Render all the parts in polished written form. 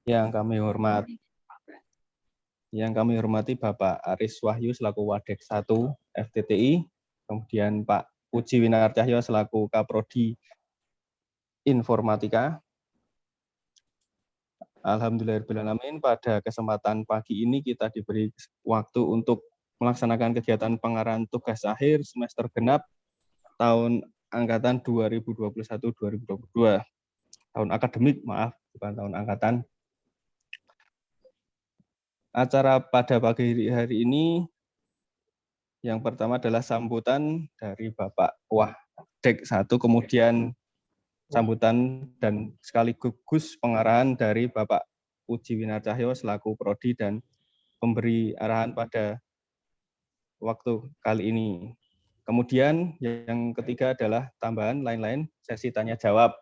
Yang kami hormati Bapak Aris Wahyu selaku Wadek 1 FTTI, kemudian Pak Puji Winarcahyo selaku Kaprodi Informatika. Alhamdulillahirrahmanirrahim, pada kesempatan pagi ini kita diberi waktu untuk melaksanakan kegiatan pengarahan tugas akhir semester genap tahun angkatan 2021-2022. Tahun akademik, maaf, bukan tahun angkatan. Acara pada pagi hari ini yang pertama adalah sambutan dari Bapak Wadek 1, kemudian sambutan dan sekaligus pengarahan dari Bapak Puji Winarcahyo selaku Prodi dan pemberi arahan pada waktu kali ini. Kemudian yang ketiga adalah tambahan lain-lain sesi tanya jawab.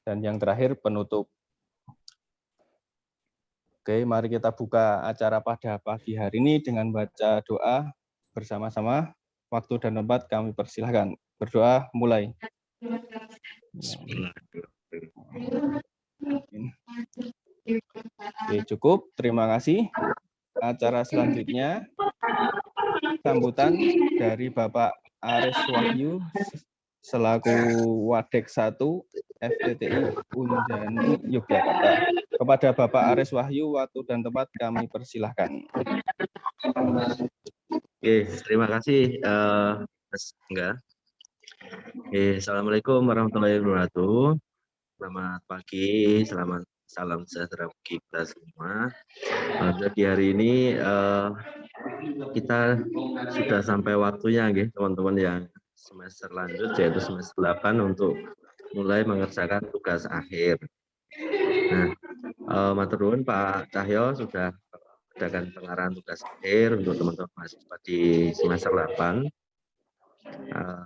Dan yang terakhir penutup. Oke, mari kita buka acara pada pagi hari ini dengan baca doa bersama-sama. Waktu dan tempat kami persilahkan. Berdoa mulai. Oke, cukup. Terima kasih. Acara selanjutnya, sambutan dari Bapak Aris Wahyu selaku Wadek 1 FTTI Unjani Yogyakarta. Kepada Bapak Aris Wahyu, waktu dan tempat kami persilahkan. Oke, terima kasih Mas Angga. Oke, Assalamualaikum warahmatullahi wabarakatuh. Selamat pagi, salam sejahtera bagi kita semua. Di hari ini kita sudah sampai waktunya, teman-teman yang semester lanjut, yaitu semester 8 untuk mulai mengerjakan tugas akhir. Nah, matur nuwun Pak Cahyo sudah adakan pengarahan tugas akhir untuk teman-teman mahasiswa di semester 8.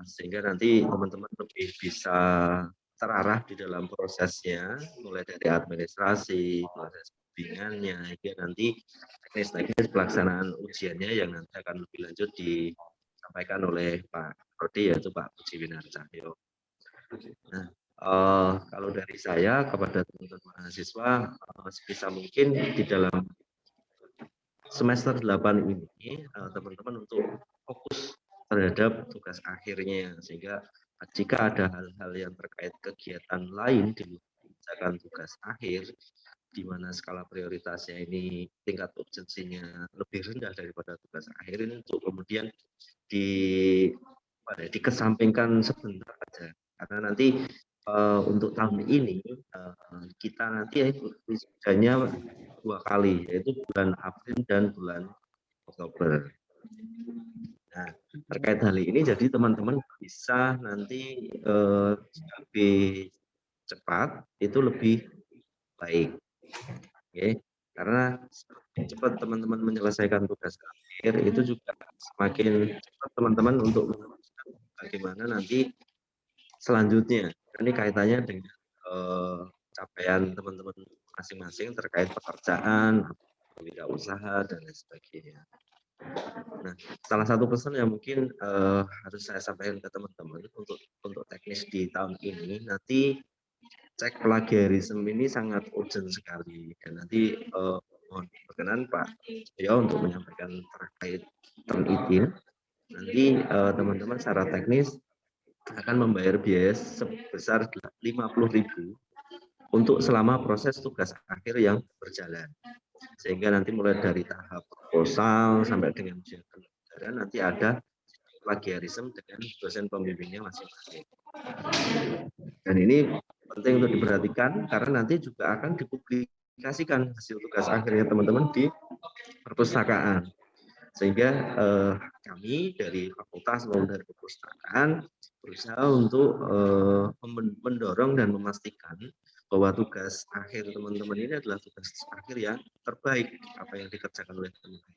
Sehingga nanti teman-teman lebih bisa terarah di dalam prosesnya, mulai dari administrasi, proses bimbingannya, hingga nanti teknis-teknis pelaksanaan ujiannya yang nanti akan lebih lanjut disampaikan oleh Pak Prodi, yaitu Pak Puji Winarcahyo. Nah, kalau dari saya kepada teman-teman mahasiswa, sebisa mungkin di dalam semester 8 ini, teman-teman untuk fokus terhadap tugas akhirnya, sehingga jika ada hal-hal yang terkait kegiatan lain di luar tugas akhir, di mana skala prioritasnya ini tingkat urgensinya lebih rendah daripada tugas akhir, ini untuk kemudian dikesampingkan sebentar aja, karena nanti untuk tahun ini kita nanti wisudanya 2 kali, yaitu bulan April dan bulan Oktober. Nah, terkait hal ini, jadi teman-teman bisa nanti lebih cepat, itu lebih baik. Oke, karena cepat teman-teman menyelesaikan tugas akhir, itu juga semakin cepat teman-teman untuk menemukan bagaimana nanti selanjutnya. Ini kaitannya dengan capaian teman-teman masing-masing terkait pekerjaan, wirausaha, dan lain sebagainya. Nah, salah satu pesan yang mungkin harus saya sampaikan ke teman-teman untuk teknis di tahun ini, nanti cek plagiarisme ini sangat urgent sekali, dan nanti mohon berkenan Pak Yo untuk menyampaikan terkait term izin. Nanti teman-teman secara teknis akan membayar biaya sebesar 50.000 untuk selama proses tugas akhir yang berjalan. Sehingga nanti mulai dari tahap proposal sampai dengan ujian pendaftaran nanti ada plagiarisme dengan dosen pembimbingnya masing-masing. Dan ini penting untuk diperhatikan karena nanti juga akan dipublikasikan hasil tugas akhirnya teman-teman di perpustakaan. Sehingga kami dari fakultas maupun dari perpustakaan berusaha untuk mendorong dan memastikan bahwa tugas akhir teman-teman ini adalah tugas akhir yang terbaik apa yang dikerjakan oleh teman-teman.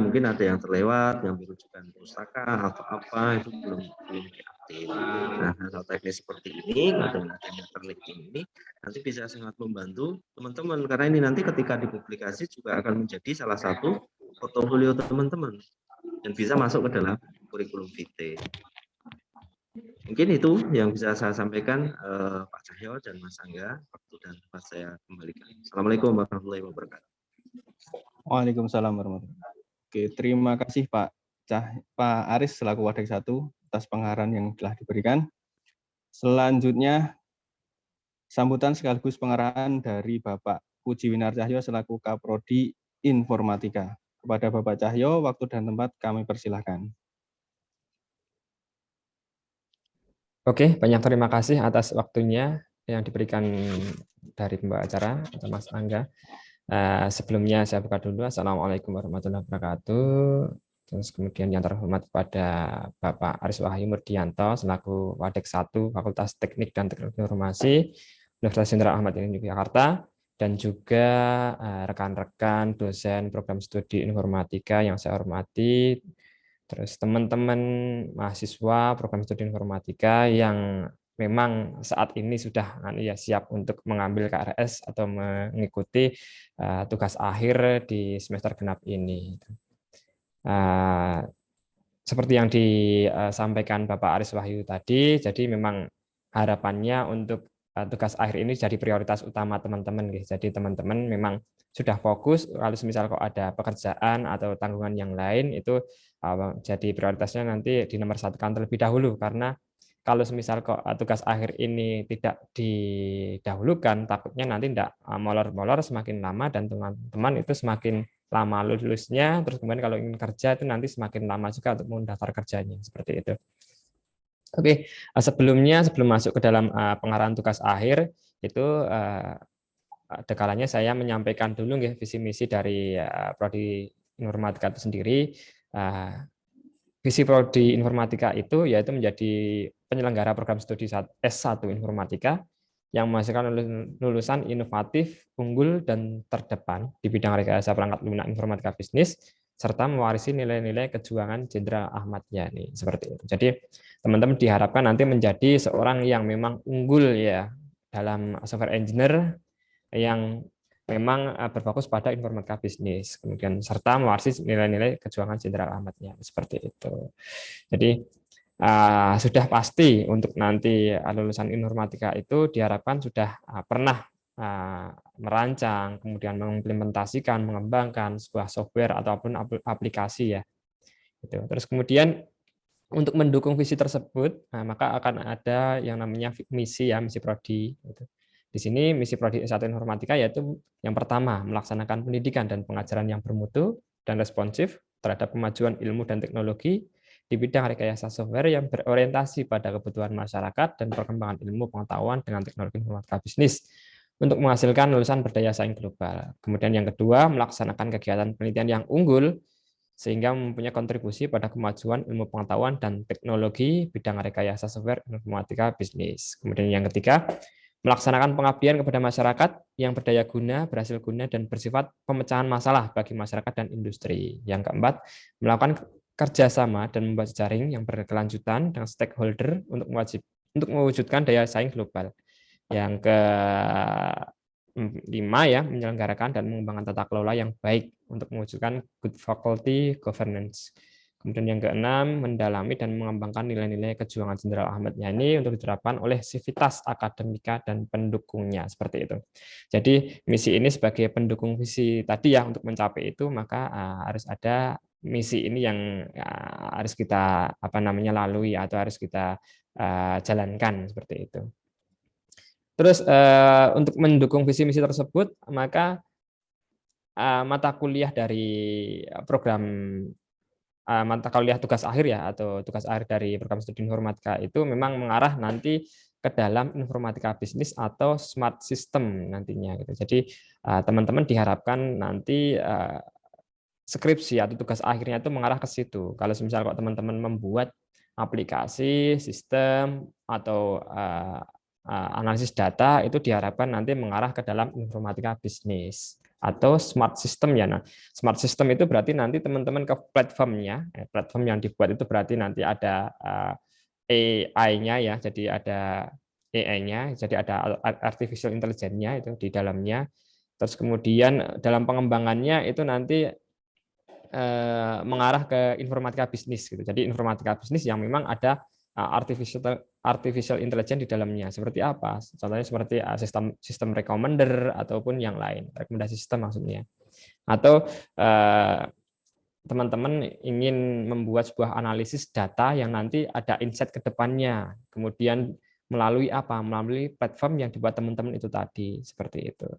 Mungkin ada yang terlewat, yang dirujukan pustaka atau apa, itu belum diupdate. Nah, hal teknis seperti ini, dengan adanya terlinking ini, nanti bisa sangat membantu teman-teman, karena ini nanti ketika dipublikasi juga akan menjadi salah satu portofolio teman-teman, dan bisa masuk ke dalam kurikulum vitae. Mungkin itu yang bisa saya sampaikan, Pak Cahyo dan Mas Angga. Waktu dan tempat saya kembalikan. Assalamualaikum warahmatullahi wabarakatuh. Waalaikumsalam warahmatullahi wabarakatuh. Oke, terima kasih Pak Aris selaku Wadek 1 atas pengarahan yang telah diberikan. Selanjutnya, sambutan sekaligus pengarahan dari Bapak Puji Winar Cahyo selaku Kaprodi Informatika. Kepada Bapak Cahyo, waktu dan tempat kami persilahkan. Oke, banyak terima kasih atas waktunya yang diberikan dari pembawa acara atau Mas Angga. Sebelumnya saya buka dulu. Assalamualaikum warahmatullahi wabarakatuh. Terus kemudian yang terhormat pada Bapak Aris Wahyu Murdianto selaku Wadek 1 Fakultas Teknik dan Teknologi Informasi Universitas Jenderal Ahmad Yani Yogyakarta, dan juga rekan-rekan dosen program studi informatika yang saya hormati, terus teman-teman mahasiswa program studi informatika yang memang saat ini sudah siap untuk mengambil KRS atau mengikuti tugas akhir di semester genap ini. Seperti yang disampaikan Bapak Aris Wahyu tadi, jadi memang harapannya untuk tugas akhir ini jadi prioritas utama teman-teman. Jadi teman-teman memang sudah fokus, kalau misal kok ada pekerjaan atau tanggungan yang lain, itu jadi prioritasnya nanti dinomor satukan terlebih dahulu, karena kalau misal kok tugas akhir ini tidak didahulukan, takutnya nanti tidak molor-molor semakin lama dan teman-teman itu semakin lama lulusnya, terus kemudian kalau ingin kerja itu nanti semakin lama juga untuk mendaftar kerjanya, seperti itu. Oke, sebelum masuk ke dalam pengarahan tugas akhir, itu ada kalanya saya menyampaikan dulu visi misi dari Prodi Informatika itu sendiri. Visi Prodi Informatika itu yaitu menjadi penyelenggara program studi S1 Informatika yang menghasilkan lulusan inovatif, unggul, dan terdepan di bidang rekayasa perangkat lunak informatika bisnis, serta mewarisi nilai-nilai kejuangan Jenderal Ahmad Yani, seperti itu. Jadi teman-teman diharapkan nanti menjadi seorang yang memang unggul ya dalam software engineer yang memang berfokus pada informatika bisnis, kemudian serta mewarisi nilai-nilai kejuangan Jenderal Ahmad Yani, seperti itu. Jadi sudah pasti untuk nanti lulusan informatika itu diharapkan sudah pernah merancang, kemudian mengimplementasikan, mengembangkan sebuah software ataupun aplikasi ya. Gitu. Terus kemudian untuk mendukung visi tersebut, maka akan ada yang namanya misi ya, misi prodi. Gitu. Di sini misi prodi S1 Informatika yaitu yang pertama, melaksanakan pendidikan dan pengajaran yang bermutu dan responsif terhadap kemajuan ilmu dan teknologi di bidang rekayasa software yang berorientasi pada kebutuhan masyarakat dan perkembangan ilmu pengetahuan dengan teknologi informatika bisnis untuk menghasilkan lulusan berdaya saing global. Kemudian yang kedua, melaksanakan kegiatan penelitian yang unggul sehingga mempunyai kontribusi pada kemajuan ilmu pengetahuan dan teknologi bidang rekayasa software informatika bisnis. Kemudian yang ketiga, melaksanakan pengabdian kepada masyarakat yang berdaya guna, berhasil guna, dan bersifat pemecahan masalah bagi masyarakat dan industri. Yang keempat, melakukan kerjasama dan membuat jaring yang berkelanjutan dengan stakeholder untuk mewujudkan daya saing global. Yang kelima ya, menyelenggarakan dan mengembangkan tata kelola yang baik untuk mewujudkan good faculty governance. Kemudian yang keenam, mendalami dan mengembangkan nilai-nilai kejuangan Jenderal Ahmad Yani untuk diterapkan oleh sivitas akademika dan pendukungnya, seperti itu. Jadi misi ini sebagai pendukung visi tadi ya, untuk mencapai itu maka harus ada misi ini yang harus kita lalui atau harus kita jalankan, seperti itu. Terus untuk mendukung visi misi tersebut maka mata kuliah dari program mata kuliah tugas akhir ya, atau tugas akhir dari program studi informatika itu memang mengarah nanti ke dalam informatika bisnis atau smart system nantinya gitu. Jadi teman-teman diharapkan nanti skripsi atau tugas akhirnya itu mengarah ke situ. Kalau misal kok teman-teman membuat aplikasi, sistem atau analisis data, itu diharapkan nanti mengarah ke dalam informatika bisnis atau smart system ya. Nah, smart system itu berarti nanti teman-teman ke platformnya, platform yang dibuat itu berarti nanti ada AI-nya ya, jadi ada AI-nya, jadi ada artificial intelligence-nya itu di dalamnya. Terus kemudian dalam pengembangannya itu nanti mengarah ke informatika bisnis gitu. Jadi informatika bisnis yang memang ada artificial intelligence di dalamnya. Seperti apa? Contohnya seperti sistem recommender ataupun yang lain, rekomendasi sistem maksudnya. Atau teman-teman ingin membuat sebuah analisis data yang nanti ada insight ke depannya, kemudian melalui apa? Melalui platform yang dibuat teman-teman itu tadi, seperti itu.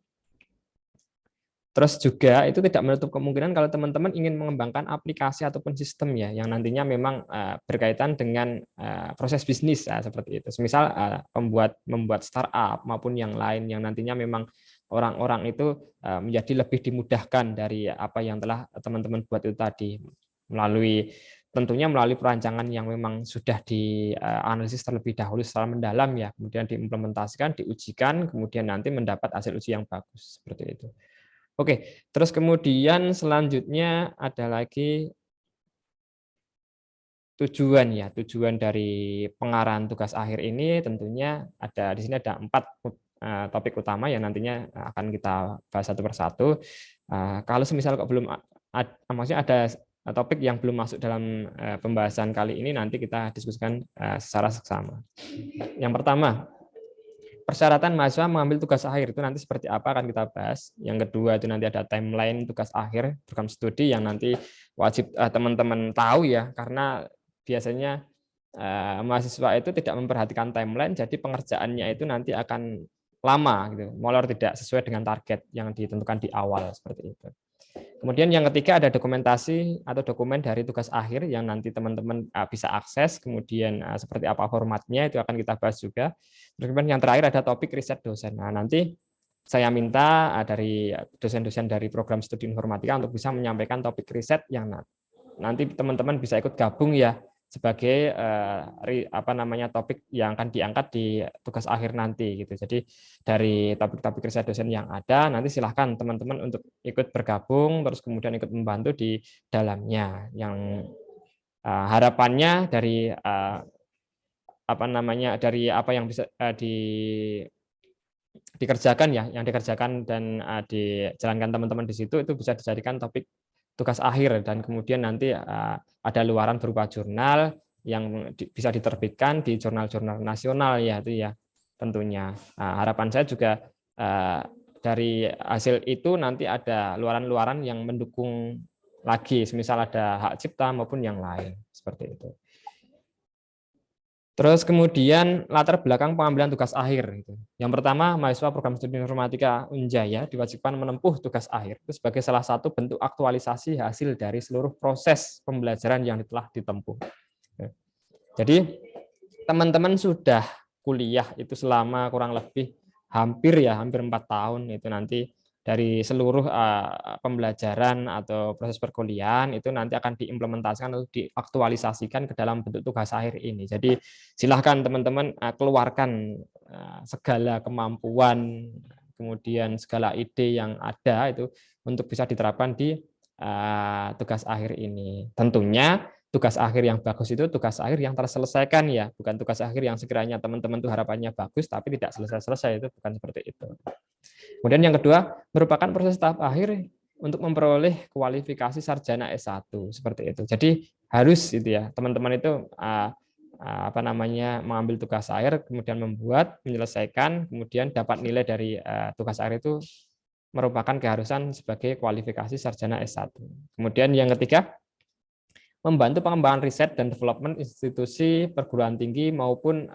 Terus juga itu tidak menutup kemungkinan kalau teman-teman ingin mengembangkan aplikasi ataupun sistem ya yang nantinya memang berkaitan dengan proses bisnis seperti itu. Misal membuat startup maupun yang lain yang nantinya memang orang-orang itu menjadi lebih dimudahkan dari apa yang telah teman-teman buat itu tadi tentunya melalui perancangan yang memang sudah dianalisis terlebih dahulu secara mendalam ya, kemudian diimplementasikan, diujikan, kemudian nanti mendapat hasil uji yang bagus seperti itu. Oke, terus kemudian selanjutnya ada lagi tujuan ya. Tujuan dari pengarahan tugas akhir ini tentunya di sini ada 4 topik utama yang nantinya akan kita bahas satu persatu. Kalau semisal kok belum maksudnya ada topik yang belum masuk dalam pembahasan kali ini, nanti kita diskusikan secara seksama. Yang pertama, persyaratan mahasiswa mengambil tugas akhir itu nanti seperti apa akan kita bahas. Yang kedua itu nanti ada timeline tugas akhir program studi yang nanti wajib teman-teman tahu ya, karena biasanya mahasiswa itu tidak memperhatikan timeline, jadi pengerjaannya itu nanti akan lama gitu, molor tidak sesuai dengan target yang ditentukan di awal seperti itu. Kemudian yang ketiga ada dokumentasi atau dokumen dari tugas akhir yang nanti teman-teman bisa akses, kemudian seperti apa formatnya itu akan kita bahas juga. Terus kemudian yang terakhir ada topik riset dosen. Nah, nanti saya minta dari dosen-dosen dari program studi informatika untuk bisa menyampaikan topik riset yang nanti teman-teman bisa ikut gabung ya sebagai topik yang akan diangkat di tugas akhir nanti gitu. Jadi dari topik-topik riset dosen yang ada nanti silahkan teman-teman untuk ikut bergabung terus kemudian ikut membantu di dalamnya. Yang harapannya dari dari apa yang bisa dikerjakan ya, yang dikerjakan dan dijalankan teman-teman di situ itu bisa dijadikan topik tugas akhir dan kemudian nanti ada luaran berupa jurnal yang bisa diterbitkan di jurnal-jurnal nasional ya itu ya tentunya. Harapan saya juga dari hasil itu nanti ada luaran-luaran yang mendukung lagi, semisal ada hak cipta maupun yang lain seperti itu. Terus kemudian latar belakang pengambilan tugas akhir. Yang pertama, mahasiswa program studi informatika Unjaya diwajibkan menempuh tugas akhir itu sebagai salah satu bentuk aktualisasi hasil dari seluruh proses pembelajaran yang telah ditempuh. Jadi teman-teman sudah kuliah itu selama kurang lebih hampir 4 tahun itu nanti dari seluruh pembelajaran atau proses perkuliahan itu nanti akan diimplementasikan atau diaktualisasikan ke dalam bentuk tugas akhir ini. Jadi silahkan teman-teman keluarkan segala kemampuan, kemudian segala ide yang ada itu untuk bisa diterapkan di tugas akhir ini. Tentunya tugas akhir yang bagus itu tugas akhir yang terselesaikan ya, bukan tugas akhir yang sekiranya teman-teman tuh harapannya bagus tapi tidak selesai-selesai, itu bukan seperti itu. Kemudian yang kedua, merupakan proses tahap akhir untuk memperoleh kualifikasi sarjana S1 seperti itu. Jadi harus itu ya, teman-teman itu mengambil tugas akhir, kemudian membuat, menyelesaikan, kemudian dapat nilai dari tugas akhir itu merupakan keharusan sebagai kualifikasi sarjana S1. Kemudian yang ketiga, membantu pengembangan riset dan development institusi perguruan tinggi maupun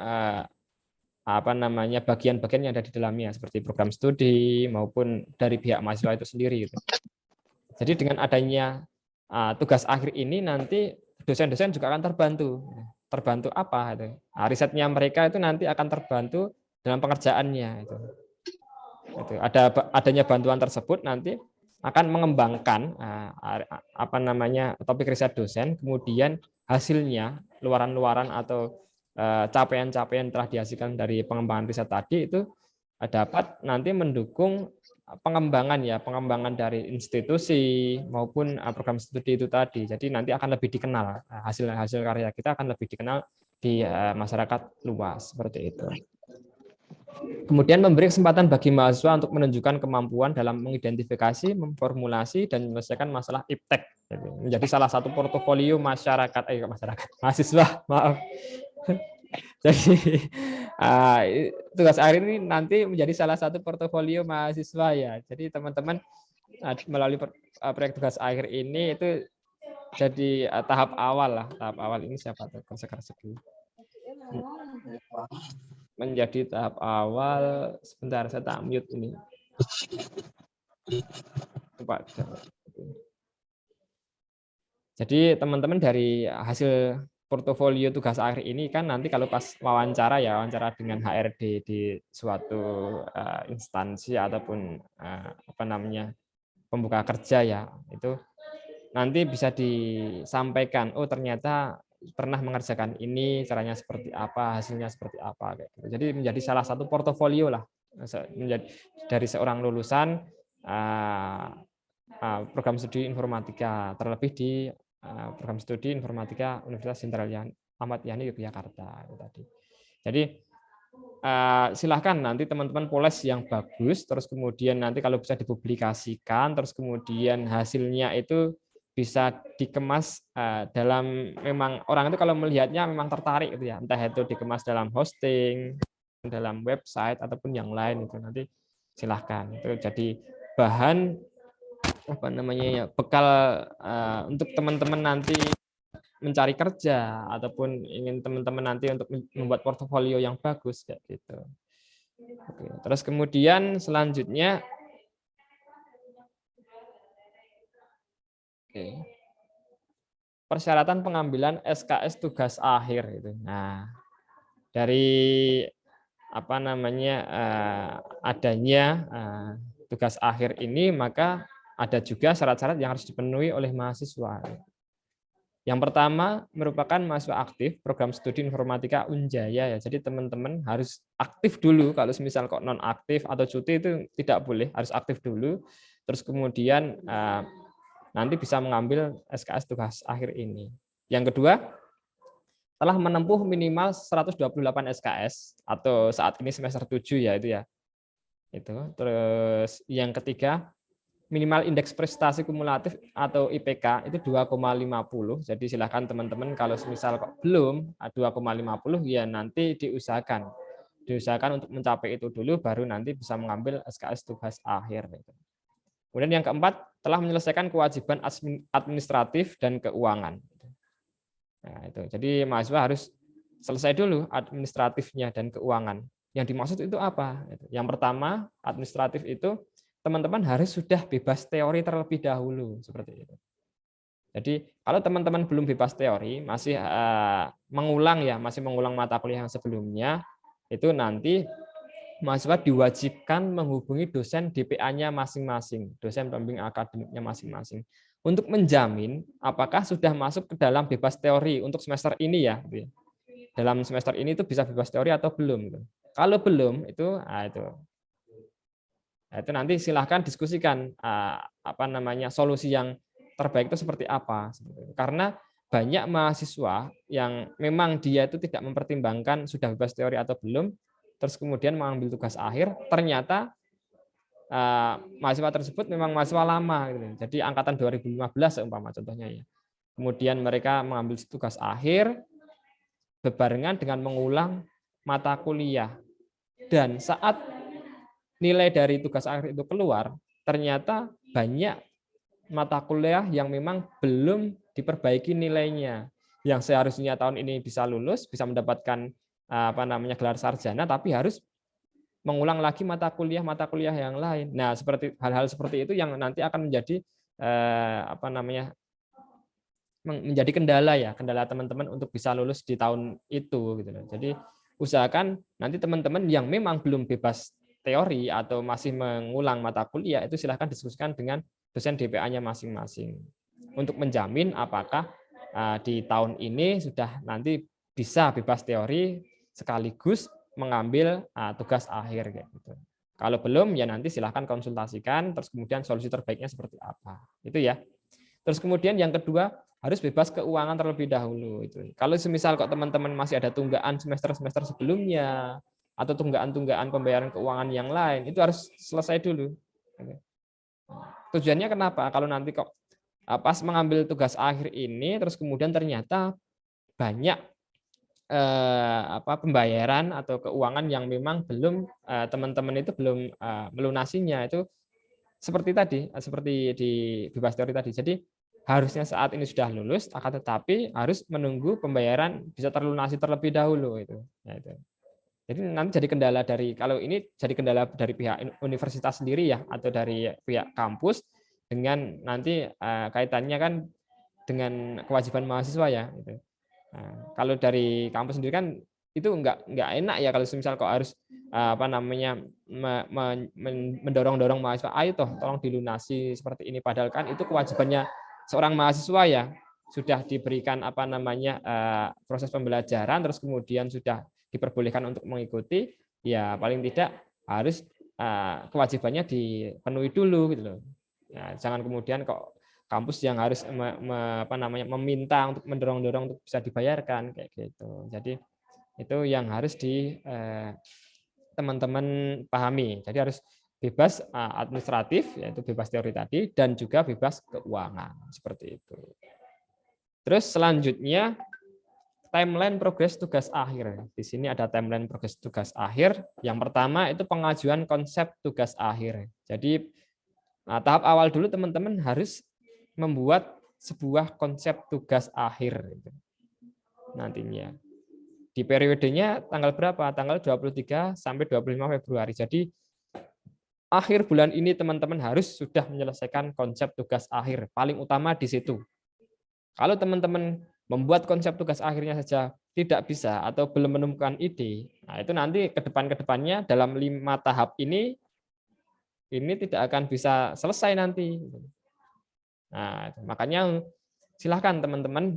bagian-bagian yang ada di dalamnya seperti program studi maupun dari pihak mahasiswa itu sendiri gitu. Jadi dengan adanya tugas akhir ini nanti dosen-dosen juga akan terbantu apa itu? Risetnya mereka itu nanti akan terbantu dalam pengerjaannya itu. Adanya bantuan tersebut nanti akan mengembangkan topik riset dosen, kemudian hasilnya luaran-luaran atau capaian-capaian telah dihasilkan dari pengembangan riset tadi itu dapat nanti mendukung pengembangan dari institusi maupun program studi itu tadi. Jadi nanti akan lebih dikenal, hasil karya kita akan lebih dikenal di masyarakat luas seperti itu. Kemudian memberi kesempatan bagi mahasiswa untuk menunjukkan kemampuan dalam mengidentifikasi, memformulasi, dan menyelesaikan masalah iptek. Menjadi salah satu portofolio mahasiswa Jadi tugas akhir ini nanti menjadi salah satu portofolio mahasiswa ya. Jadi teman-teman melalui proyek tugas akhir ini itu jadi tahap awal lah. Tahap awal ini siapa tuh konsekuensi menjadi tahap awal. Sebentar, saya tak mute ini. Jadi teman-teman dari hasil portofolio tugas akhir ini kan nanti kalau pas wawancara dengan HRD di suatu instansi ataupun apa namanya pembuka kerja ya, itu nanti bisa disampaikan, oh ternyata pernah mengerjakan ini, caranya seperti apa, hasilnya seperti apa kayak gitu. Jadi menjadi salah satu portofolio lah menjadi dari seorang lulusan program studi informatika, terlebih di program studi informatika Universitas Jenderal Ahmad Yani Yogyakarta itu tadi. Jadi silahkan nanti teman-teman poles yang bagus, terus kemudian nanti kalau bisa dipublikasikan, terus kemudian hasilnya itu bisa dikemas dalam, memang orang itu kalau melihatnya memang tertarik gitu ya, entah itu dikemas dalam hosting, dalam website ataupun yang lain, itu nanti silahkan itu jadi bahan apa namanya ya, bekal untuk teman-teman nanti mencari kerja ataupun ingin teman-teman nanti untuk membuat portofolio yang bagus kayak gitu. Oke. Terus kemudian selanjutnya persyaratan pengambilan SKS tugas akhir itu. Nah, dari apa namanya adanya tugas akhir ini, maka ada juga syarat-syarat yang harus dipenuhi oleh mahasiswa. Yang pertama merupakan mahasiswa aktif program studi informatika Unjaya ya. Jadi teman-teman harus aktif dulu. Kalau misal kok non aktif atau cuti itu tidak boleh, harus aktif dulu. Terus kemudian nanti bisa mengambil SKS tugas akhir ini. Yang kedua, telah menempuh minimal 128 SKS atau saat ini semester 7 ya itu ya. Itu. Terus yang ketiga, minimal indeks prestasi kumulatif atau IPK itu 2,50. Jadi silakan teman-teman kalau misal kok belum 2,50 ya nanti diusahakan untuk mencapai itu dulu, baru nanti bisa mengambil SKS tugas akhir. Kemudian yang keempat, telah menyelesaikan kewajiban administratif dan keuangan. Nah, itu. Jadi mahasiswa harus selesai dulu administratifnya dan keuangan. Yang dimaksud itu apa? Yang pertama, administratif itu teman-teman harus sudah bebas teori terlebih dahulu seperti itu. Jadi kalau teman-teman belum bebas teori, masih mengulang mata kuliah yang sebelumnya, itu nanti mahasiswa diwajibkan menghubungi dosen DPA-nya masing-masing, dosen pembimbing akademiknya masing-masing, untuk menjamin apakah sudah masuk ke dalam bebas teori untuk semester ini ya. Dalam semester ini itu bisa bebas teori atau belum. Kalau belum itu itu nanti silahkan diskusikan solusi yang terbaik itu seperti apa. Karena banyak mahasiswa yang memang dia itu tidak mempertimbangkan sudah bebas teori atau belum, terus kemudian mengambil tugas akhir, ternyata mahasiswa tersebut memang mahasiswa lama, gitu. Jadi angkatan 2015 seumpama contohnya ya. Kemudian mereka mengambil tugas akhir berbarengan dengan mengulang mata kuliah, dan saat nilai dari tugas akhir itu keluar, ternyata banyak mata kuliah yang memang belum diperbaiki nilainya, yang seharusnya tahun ini bisa lulus, bisa mendapatkan gelar sarjana, tapi harus mengulang lagi mata kuliah yang lain. Nah, seperti hal-hal seperti itu yang nanti akan menjadi menjadi kendala teman-teman untuk bisa lulus di tahun itu gitu. Jadi usahakan nanti teman-teman yang memang belum bebas teori atau masih mengulang mata kuliah itu silahkan diskusikan dengan dosen DPA-nya masing-masing untuk menjamin apakah di tahun ini sudah nanti bisa bebas teori sekaligus mengambil tugas akhir kayak gitu. Kalau belum ya nanti silahkan konsultasikan, terus kemudian solusi terbaiknya seperti apa. Itu ya. Terus kemudian yang kedua, harus bebas keuangan terlebih dahulu itu. Kalau semisal kok teman-teman masih ada tunggaan semester-semester sebelumnya atau tunggaan-tunggaan pembayaran keuangan yang lain, itu harus selesai dulu. Tujuannya kenapa? Kalau nanti kok pas mengambil tugas akhir ini terus kemudian ternyata banyak pembayaran atau keuangan yang memang belum teman-teman itu belum melunasinya, itu seperti tadi, seperti di bebas teori tadi. Jadi harusnya saat ini sudah lulus, akan tetapi harus menunggu pembayaran bisa terlunasi terlebih dahulu itu. Nah, itu. Jadi nanti jadi kendala dari, kalau ini jadi kendala dari pihak universitas sendiri ya, atau dari pihak kampus, dengan nanti kaitannya kan dengan kewajiban mahasiswa ya. Gitu. Nah, kalau dari kampus sendiri kan itu nggak enak ya kalau misal kok harus mendorong-dorong mahasiswa, ayo toh tolong dilunasi seperti ini, padahal kan itu kewajibannya seorang mahasiswa ya, sudah diberikan proses pembelajaran, terus kemudian sudah diperbolehkan untuk mengikuti, ya paling tidak harus kewajibannya dipenuhi dulu gitu loh. Ya, jangan kemudian kok kampus yang harus meminta untuk mendorong-dorong untuk bisa dibayarkan kayak gitu. Jadi itu yang harus teman-teman pahami. Jadi harus bebas administratif, yaitu bebas teori tadi, dan juga bebas keuangan seperti itu. Terus selanjutnya timeline progres tugas akhir. Di sini ada timeline progres tugas akhir. Yang pertama itu pengajuan konsep tugas akhir. Jadi tahap awal dulu teman-teman harus membuat sebuah konsep tugas akhir nantinya. Di periodenya tanggal berapa? Tanggal 23 sampai 25 Februari. Jadi akhir bulan ini teman-teman harus sudah menyelesaikan konsep tugas akhir. Paling utama di situ. Kalau teman-teman membuat konsep tugas akhirnya saja tidak bisa atau belum menemukan ide, nah itu nanti ke depannya dalam 5 tahap ini tidak akan bisa selesai nanti. Nah, makanya silahkan teman-teman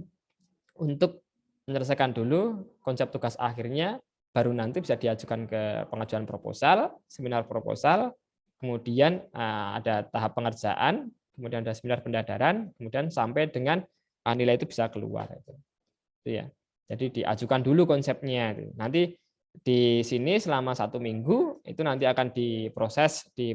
untuk menyelesaikan dulu konsep tugas akhirnya, baru nanti bisa diajukan ke pengajuan proposal, seminar proposal, kemudian ada tahap pengerjaan, kemudian ada seminar pendadaran, kemudian sampai dengan nilai itu bisa keluar. Itu ya. Jadi diajukan dulu konsepnya. Nanti di sini selama 1 minggu itu nanti akan diproses di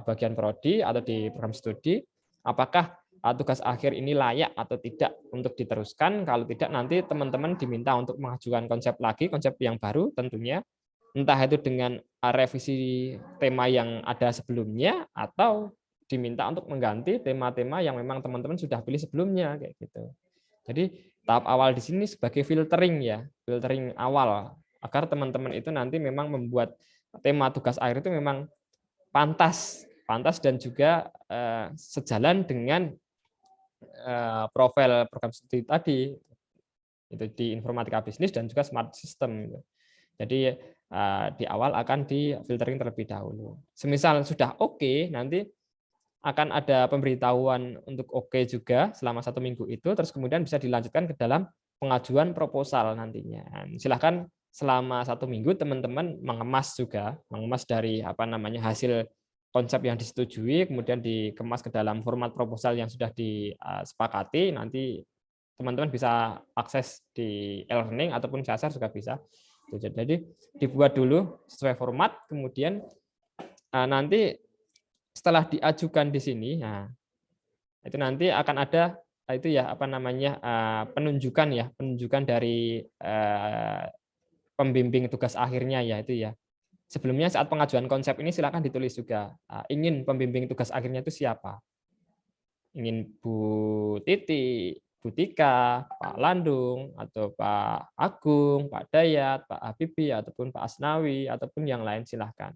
bagian prodi atau di program studi, apakah tugas akhir ini layak atau tidak untuk diteruskan. Kalau tidak, nanti teman-teman diminta untuk mengajukan konsep lagi, konsep yang baru tentunya, entah itu dengan revisi tema yang ada sebelumnya atau diminta untuk mengganti tema-tema yang memang teman-teman sudah pilih sebelumnya kayak gitu. Jadi tahap awal di sini sebagai filtering ya, filtering awal agar teman-teman itu nanti memang membuat tema tugas akhir itu memang pantas dan juga sejalan dengan profil program studi tadi, itu di informatika bisnis dan juga smart system. Jadi di awal akan di filtering terlebih dahulu. Semisal sudah oke, nanti akan ada pemberitahuan untuk oke juga selama 1 minggu itu, terus kemudian bisa dilanjutkan ke dalam pengajuan proposal nantinya. Silahkan selama 1 minggu teman-teman mengemas dari hasil konsep yang disetujui, kemudian dikemas ke dalam format proposal yang sudah disepakati. Nanti teman-teman bisa akses di e-learning ataupun Casar juga bisa. Jadi dibuat dulu sesuai format, kemudian nanti setelah diajukan di sini, nah itu nanti akan ada penunjukan dari pembimbing tugas akhirnya ya itu ya. Sebelumnya saat pengajuan konsep ini silakan ditulis juga ingin pembimbing tugas akhirnya itu siapa. Ingin Bu Titi, Bu Tika, Pak Landung, atau Pak Agung, Pak Dayat, Pak Habibie, ataupun Pak Asnawi, ataupun yang lain silahkan.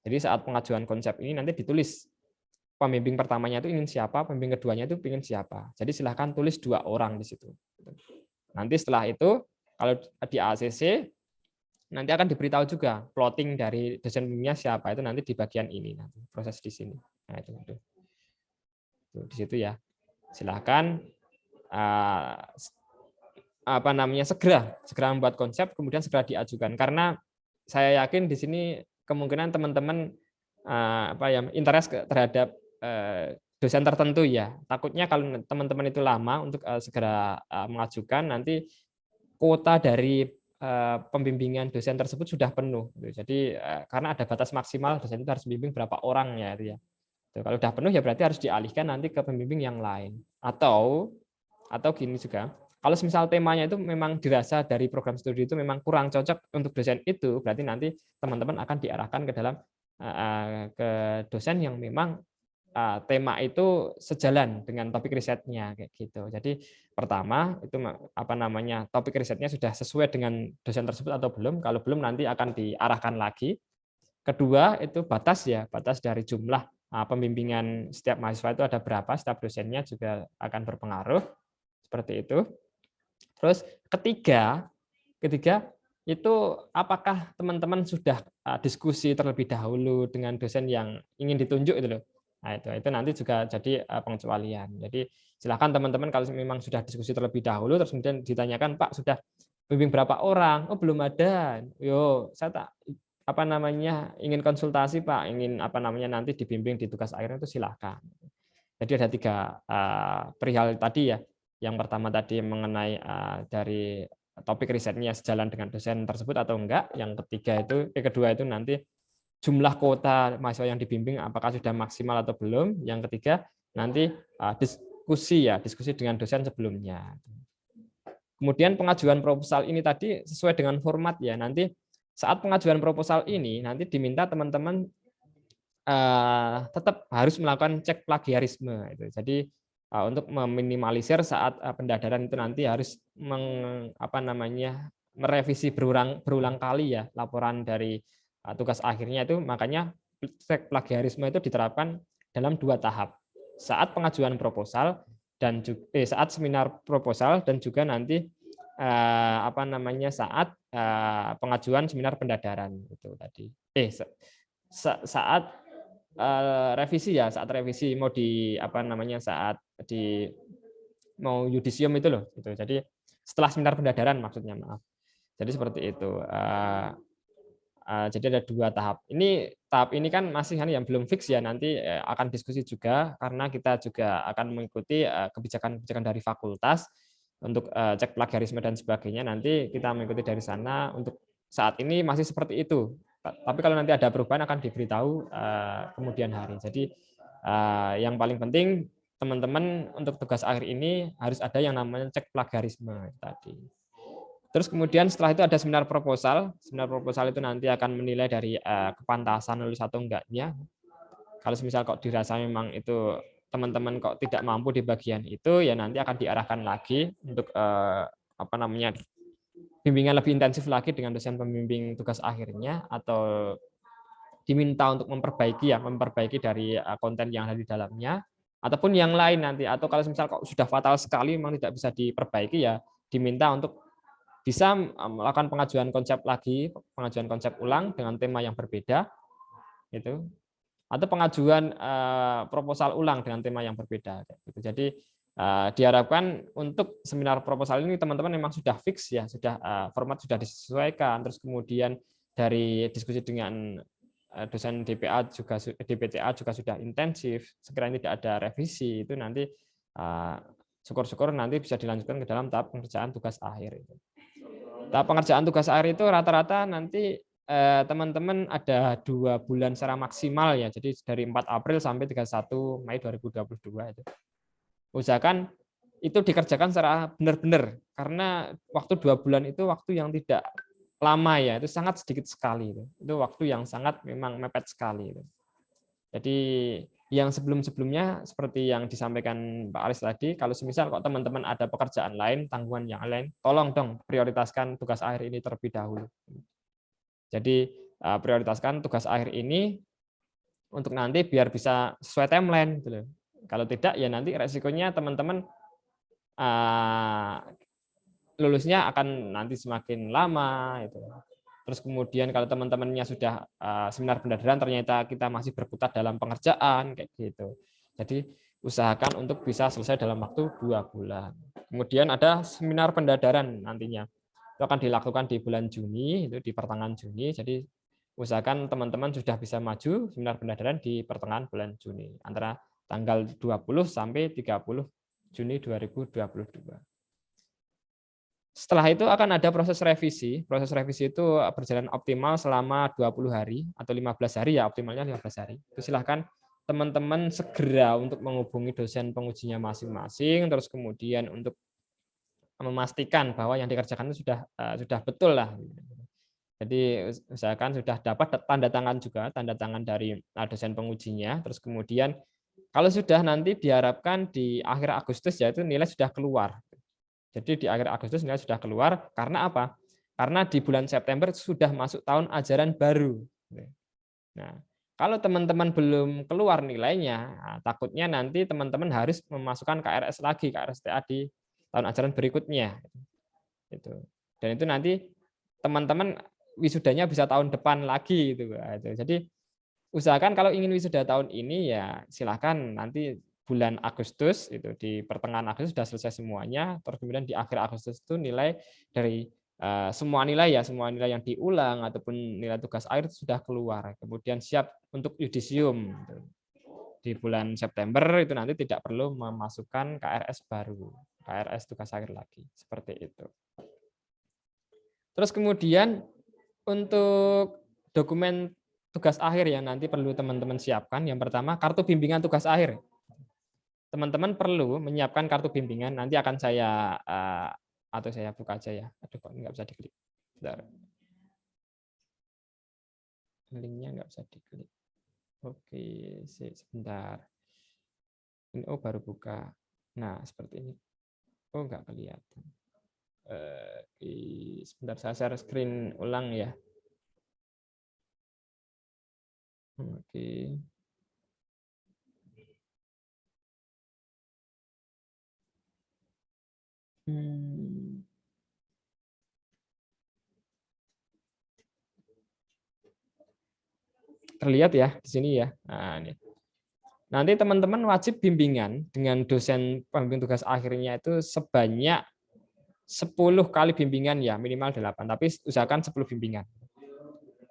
Jadi saat pengajuan konsep ini nanti ditulis pembimbing pertamanya itu ingin siapa, pembimbing keduanya itu ingin siapa. Jadi silahkan tulis 2 orang di situ. Nanti setelah itu kalau di ACC nanti akan diberitahu juga plotting dari dosen bimbingnya siapa, itu nanti di bagian ini nanti proses di sini. Nah, itu. Di situ ya. Silahkan segera membuat konsep, kemudian segera diajukan, karena saya yakin di sini kemungkinan teman-teman interest terhadap dosen tertentu ya. Takutnya kalau teman-teman itu lama untuk segera mengajukan, nanti kuota dari pembimbingan dosen tersebut sudah penuh. Jadi karena ada batas maksimal dosen itu harus membimbing berapa orang ya itu ya. Kalau sudah penuh ya berarti harus dialihkan nanti ke pembimbing yang lain. Atau gini juga, Kalau misal temanya itu memang dirasa dari program studi itu memang kurang cocok untuk dosen itu, berarti nanti teman-teman akan diarahkan ke dalam ke dosen yang memang tema itu sejalan dengan topik risetnya kayak gitu. Jadi pertama itu topik risetnya sudah sesuai dengan dosen tersebut atau belum. Kalau belum nanti akan diarahkan lagi. Kedua itu batas dari jumlah pembimbingan setiap mahasiswa itu ada berapa, setiap dosennya juga akan berpengaruh seperti itu. Terus ketiga itu apakah teman-teman sudah diskusi terlebih dahulu dengan dosen yang ingin ditunjuk itu loh. Nah, itu nanti juga jadi pengecualian. Jadi silakan teman-teman kalau memang sudah diskusi terlebih dahulu terus kemudian ditanyakan, Pak sudah bimbing berapa orang? Oh belum ada. Yo saya ingin konsultasi Pak, ingin nanti dibimbing di tugas akhir itu silakan. Jadi ada 3 perihal tadi ya. Yang pertama tadi mengenai dari topik risetnya sejalan dengan dosen tersebut atau enggak. Yang kedua itu nanti jumlah kuota mahasiswa yang dibimbing apakah sudah maksimal atau belum. Yang ketiga nanti diskusi dengan dosen sebelumnya. Kemudian pengajuan proposal ini tadi sesuai dengan format ya. Nanti saat pengajuan proposal ini nanti diminta teman-teman tetap harus melakukan cek plagiarisme. Jadi untuk meminimalisir saat pendadaran itu nanti harus merevisi berulang kali ya laporan dari tugas akhirnya itu, makanya cek plagiarisme itu diterapkan dalam 2 tahap. Saat pengajuan proposal dan saat seminar proposal dan juga nanti saat pengajuan seminar pendadaran itu tadi. Saat revisi ya, saat revisi mau mau yudisium itu loh gitu. Jadi setelah seminar pendadaran maksudnya, maaf. Jadi seperti itu. Jadi ada 2 tahap. Tahap ini kan masih yang belum fix ya, nanti akan diskusi juga karena kita juga akan mengikuti kebijakan-kebijakan dari fakultas untuk cek plagiarisme dan sebagainya. Nanti kita mengikuti dari sana. Untuk saat ini masih seperti itu. Tapi kalau nanti ada perubahan akan diberitahu kemudian hari. Jadi yang paling penting teman-teman untuk tugas akhir ini harus ada yang namanya cek plagiarisme tadi. Terus kemudian setelah itu ada seminar proposal. Seminar proposal itu nanti akan menilai dari kepantasan lulus atau enggaknya. Kalau misal kok dirasa memang itu teman-teman kok tidak mampu di bagian itu, ya nanti akan diarahkan lagi untuk bimbingan lebih intensif lagi dengan dosen pembimbing tugas akhirnya, atau diminta untuk memperbaiki dari konten yang ada di dalamnya, ataupun yang lain nanti. Atau kalau misal kok sudah fatal sekali memang tidak bisa diperbaiki, ya diminta untuk bisa melakukan pengajuan konsep ulang dengan tema yang berbeda, gitu. Atau pengajuan proposal ulang dengan tema yang berbeda. Gitu. Jadi diharapkan untuk seminar proposal ini teman-teman memang sudah fix ya, sudah format sudah disesuaikan, terus kemudian dari diskusi dengan dosen DPTA juga sudah intensif. Sekiranya tidak ada revisi itu nanti syukur-syukur nanti bisa dilanjutkan ke dalam tahap pengerjaan tugas akhir. Tahap pengerjaan tugas akhir itu rata-rata nanti teman-teman ada 2 bulan secara maksimal ya. Jadi dari 4 April sampai 31 Mei 2022 itu. Usahakan itu dikerjakan secara benar-benar, karena waktu 2 bulan itu waktu yang tidak lama ya, itu sangat sedikit sekali. Itu waktu yang sangat memang mepet sekali. Jadi yang sebelum-sebelumnya seperti yang disampaikan Pak Aris tadi, kalau semisal kok teman-teman ada pekerjaan lain, tanggungan yang lain, tolong dong prioritaskan tugas akhir ini terlebih dahulu. Jadi prioritaskan tugas akhir ini untuk nanti biar bisa sesuai timeline. Gitu. Kalau tidak ya nanti resikonya teman-teman lulusnya akan nanti semakin lama. Gitu. Terus kemudian kalau teman-temannya sudah seminar pendadaran ternyata kita masih berkutat dalam pengerjaan kayak gitu. Jadi usahakan untuk bisa selesai dalam waktu 2 bulan. Kemudian ada seminar pendadaran nantinya. Itu akan dilakukan di bulan Juni, itu di pertengahan Juni. Jadi usahakan teman-teman sudah bisa maju seminar pendadaran di pertengahan bulan Juni antara tanggal 20 sampai 30 Juni 2022. Setelah itu akan ada proses revisi. Proses revisi itu berjalan optimal selama 20 hari atau 15 hari ya, optimalnya 15 hari. Itu silahkan teman-teman segera untuk menghubungi dosen pengujinya masing-masing, terus kemudian untuk memastikan bahwa yang dikerjakan itu sudah betul lah. Jadi usahakan sudah dapat tanda tangan juga, tanda tangan dari dosen pengujinya. Terus kemudian kalau sudah nanti diharapkan di akhir Agustus ya itu nilai sudah keluar. Jadi di akhir Agustus nilai sudah keluar karena apa? Karena di bulan September sudah masuk tahun ajaran baru. Nah, kalau teman-teman belum keluar nilainya, takutnya nanti teman-teman harus memasukkan KRS lagi, KRSTA di tahun ajaran berikutnya. Dan itu nanti teman-teman wisudanya bisa tahun depan lagi. Jadi usahakan kalau ingin wisuda tahun ini ya silahkan nanti bulan Agustus itu di pertengahan Agustus sudah selesai semuanya, terus kemudian di akhir Agustus itu nilai dari semua nilai yang diulang ataupun nilai tugas akhir itu sudah keluar, kemudian siap untuk yudisium. Di bulan September itu nanti tidak perlu memasukkan KRS baru, KRS tugas akhir lagi, seperti itu. Terus kemudian untuk dokumen tugas akhir yang nanti perlu teman-teman siapkan, yang pertama kartu bimbingan tugas akhir. Teman-teman perlu menyiapkan kartu bimbingan, nanti akan saya atau saya buka aja ya. Aduh kok nggak bisa diklik. Bentar. Linknya nggak bisa diklik. Oke, sebentar. Ini baru buka. Nah seperti ini. Nggak kelihatan. Sebentar saya share screen ulang ya. Oke. Terlihat ya di sini ya. Nah, ini. Nanti teman-teman wajib bimbingan dengan dosen pembimbing tugas akhirnya itu sebanyak 10 kali bimbingan ya, minimal 8, tapi usahakan 10 bimbingan.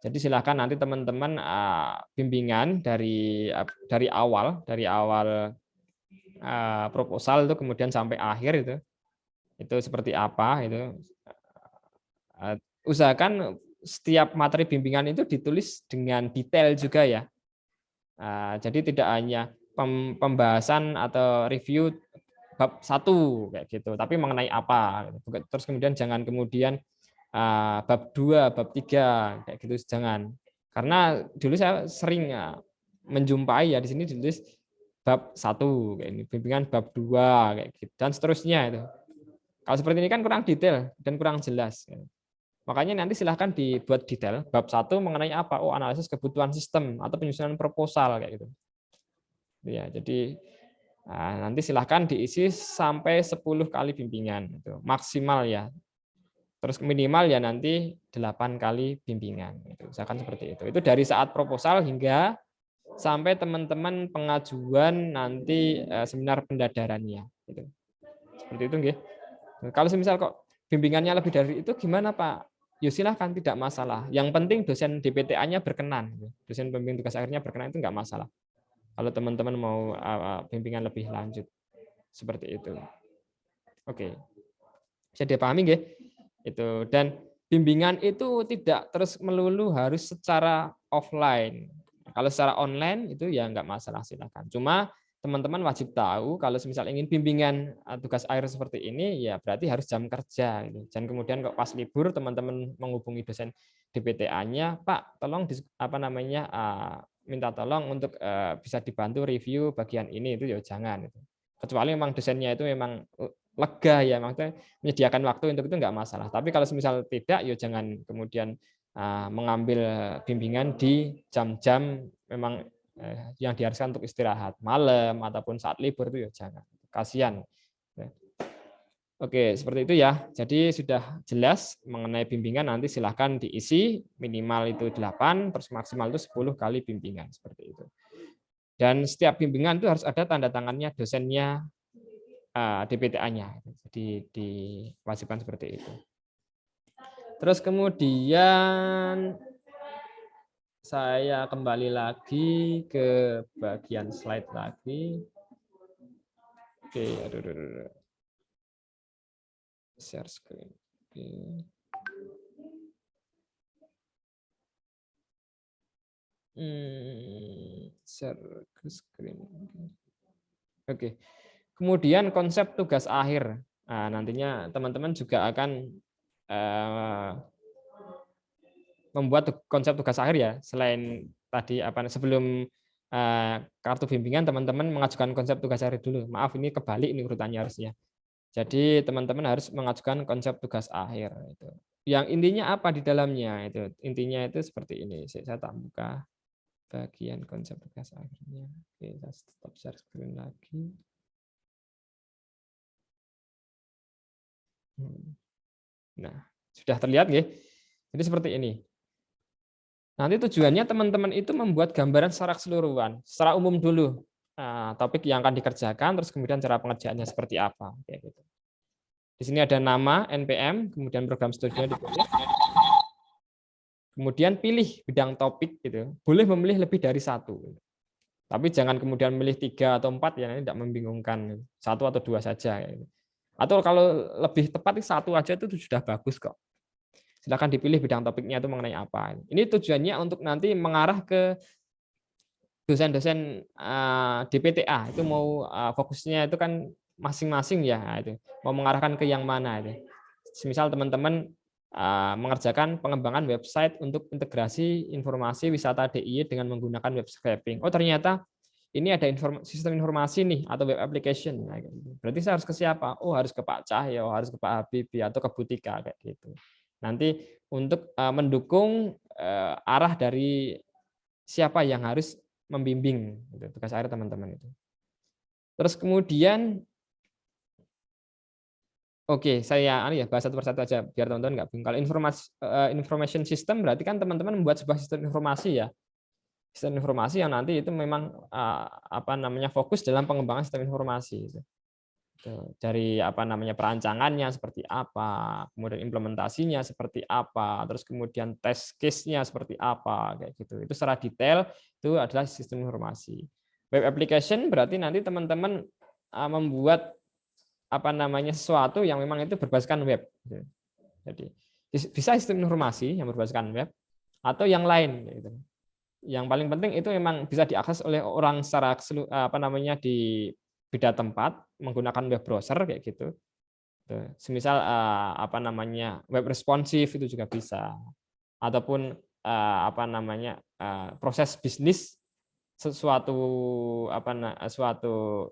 Jadi silakan nanti teman-teman bimbingan dari awal proposal itu kemudian sampai akhir itu seperti apa itu. Usahakan setiap materi bimbingan itu ditulis dengan detail juga ya. Jadi tidak hanya pembahasan atau review bab 1 kayak gitu, tapi mengenai apa. Terus kemudian jangan kemudian bab 2, bab 3 kayak gitu, jangan. Karena dulu saya sering menjumpai ya di sini ditulis bab 1 kayak ini, bimbingan bab 2 kayak gitu dan seterusnya itu. Kalau seperti ini kan kurang detail dan kurang jelas. Makanya nanti silahkan dibuat detail. Bab 1 mengenai apa? Analisis kebutuhan sistem atau penyusunan proposal kayak gitu. Ya, jadi nanti silahkan diisi sampai 10 kali bimbingan itu maksimal ya. Terus minimal ya nanti 8 kali bimbingan. Itu misalkan seperti itu. Itu dari saat proposal hingga sampai teman-teman pengajuan nanti seminar pendadarannya. Gitu. Seperti itu nggih. Kalau misal kok bimbingannya lebih dari itu gimana Pak? Ya silahkan, tidak masalah. Yang penting dosen DPTA-nya berkenan. Dosen pembimbing tugas akhirnya berkenan itu nggak masalah. Kalau teman-teman mau bimbingan lebih lanjut. Seperti itu. Oke. Bisa dipahami nggih? Itu. Dan bimbingan itu tidak terus melulu harus secara offline. Kalau secara online itu ya nggak masalah, silakan. Cuma teman-teman wajib tahu kalau misal ingin bimbingan tugas akhir seperti ini ya berarti harus jam kerja gitu. Jangan kemudian kok pas libur teman-teman menghubungi dosen DPTA-nya, Pak, tolong minta tolong untuk bisa dibantu review bagian ini, itu ya jangan gitu. Kecuali memang dosennya itu memang lega ya, maksudnya menyediakan waktu untuk itu nggak masalah. Tapi kalau misal tidak ya jangan kemudian mengambil bimbingan di jam-jam memang yang diharuskan untuk istirahat malam ataupun saat libur itu ya jangan, kasihan. Oke, seperti itu ya. Jadi sudah jelas mengenai bimbingan, nanti silahkan diisi minimal itu 8, terus maksimal itu 10 kali bimbingan seperti itu. Dan setiap bimbingan itu harus ada tanda tangannya dosennya, DPTA-nya. Jadi diwajibkan seperti itu. Terus kemudian saya kembali lagi ke bagian slide lagi. Oke, aduh. Share screen. Oke. Share screen. Oke. Kemudian konsep tugas akhir. nantinya teman-teman juga akan membuat konsep tugas akhir ya. Selain tadi sebelum kartu bimbingan, teman-teman mengajukan konsep tugas akhir dulu. Maaf, ini kebalik ini urutannya harusnya. Jadi teman-teman harus mengajukan konsep tugas akhir itu. Yang intinya apa di dalamnya itu? Intinya itu seperti ini. Saya tak buka bagian konsep tugas akhirnya. Oke, saya stop share screen lagi. Nah, sudah terlihat nggih? Jadi seperti ini. Nanti tujuannya teman-teman itu membuat gambaran secara keseluruhan, secara umum dulu. Topik yang akan dikerjakan, terus kemudian cara pengerjaannya seperti apa. Kayak gitu. Di sini ada nama, NPM, kemudian program studinya ditulis. Kemudian pilih bidang topik, gitu. Boleh memilih lebih dari satu. Tapi jangan kemudian memilih 3 atau 4, ya ini tidak membingungkan. 1 atau 2 saja. Gitu. Atau kalau lebih tepat 1 aja itu sudah bagus kok. Silakan dipilih bidang topiknya itu mengenai apa. Ini tujuannya untuk nanti mengarah ke dosen-dosen DPTA. Itu mau fokusnya itu kan masing-masing ya. Itu mau mengarahkan ke yang mana itu. Misal teman-teman mengerjakan pengembangan website untuk integrasi informasi wisata DIY dengan menggunakan web scraping. Oh ternyata ini ada sistem informasi nih atau web application. Berarti saya harus ke siapa? Oh harus ke Pak Cahyo, harus ke Pak Habibie atau ke Butika kayak gitu. Nanti untuk mendukung arah dari siapa yang harus membimbing gitu, tugas akhir teman-teman itu. Terus kemudian oke, saya bahas satu persatu aja biar teman-teman nggak bingung. Kalau information system berarti kan teman-teman membuat sebuah sistem informasi ya. Sistem informasi yang nanti itu memang fokus dalam pengembangan sistem informasi. Dari perancangannya seperti apa, kemudian implementasinya seperti apa, terus kemudian test case-nya seperti apa, kayak gitu. Itu secara detail itu adalah sistem informasi. Web application berarti nanti teman-teman membuat sesuatu yang memang itu berbasiskan web. Jadi bisa sistem informasi yang berbasiskan web atau yang lain. Gitu. Yang paling penting itu memang bisa diakses oleh orang secara di beda tempat menggunakan web browser kayak gitu. Semisal web responsif itu juga bisa. Ataupun proses bisnis suatu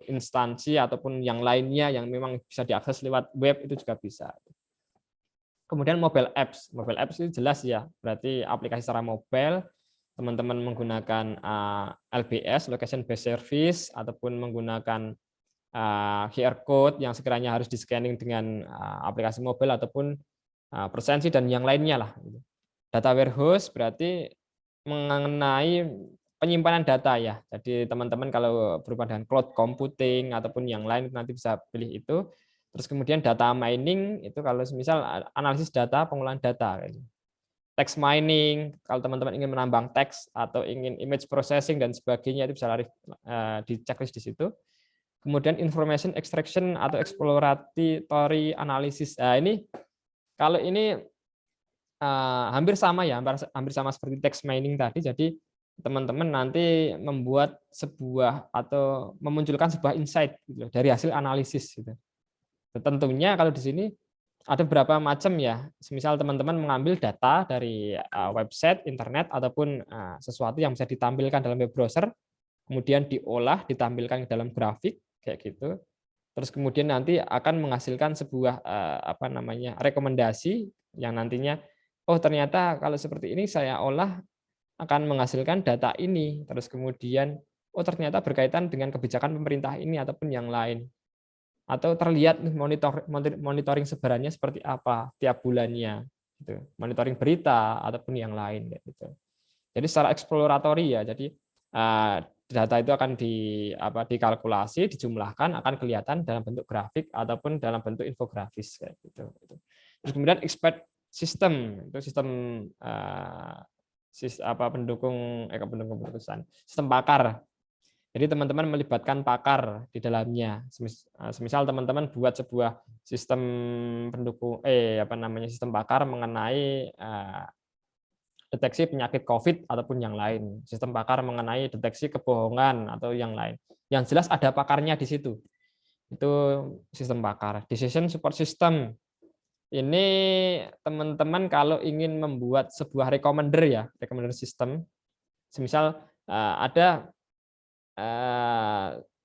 instansi ataupun yang lainnya yang memang bisa diakses lewat web itu juga bisa. Kemudian mobile apps itu jelas ya, berarti aplikasi secara mobile, teman-teman menggunakan LBS (location based service) ataupun menggunakan QR code yang sekiranya harus di-scanning dengan aplikasi mobile ataupun presensi dan yang lainnya lah. Data warehouse berarti mengenai penyimpanan data ya. Jadi teman-teman kalau berupa dengan cloud computing ataupun yang lain nanti bisa pilih itu. Terus kemudian data mining itu kalau misal analisis data, pengolahan data. Text mining kalau teman-teman ingin menambang teks atau ingin image processing dan sebagainya itu bisa di checklist di situ. Kemudian information extraction atau exploratory analysis. Nah, ini kalau ini hampir sama ya, hampir sama seperti text mining tadi. Jadi teman-teman nanti membuat sebuah atau memunculkan sebuah insight gitu, dari hasil analisis gitu. Tentunya kalau di sini ada beberapa macam ya. Misal teman-teman mengambil data dari website, internet ataupun sesuatu yang bisa ditampilkan dalam web browser, kemudian diolah, ditampilkan dalam grafik kayak gitu. Terus kemudian nanti akan menghasilkan sebuah rekomendasi yang nantinya ternyata kalau seperti ini saya olah akan menghasilkan data ini. Terus kemudian ternyata berkaitan dengan kebijakan pemerintah ini ataupun yang lain. Atau terlihat monitoring sebarannya seperti apa tiap bulannya gitu. Monitoring berita ataupun yang lain gitu. Jadi secara eksploratory ya. Jadi data itu akan dikalkulasi, dijumlahkan, akan kelihatan dalam bentuk grafik ataupun dalam bentuk infografis kayak gitu. Terus kemudian expert system itu sistem pendukung keputusan, sistem pakar. Jadi teman-teman melibatkan pakar di dalamnya. Semisal teman-teman buat sebuah sistem pendukung sistem pakar mengenai deteksi penyakit COVID ataupun yang lain, sistem pakar mengenai deteksi kebohongan atau yang lain. Yang jelas ada pakarnya di situ. Itu sistem pakar. Decision support system. Ini teman-teman kalau ingin membuat sebuah recommender ya, recommender system. Semisal ada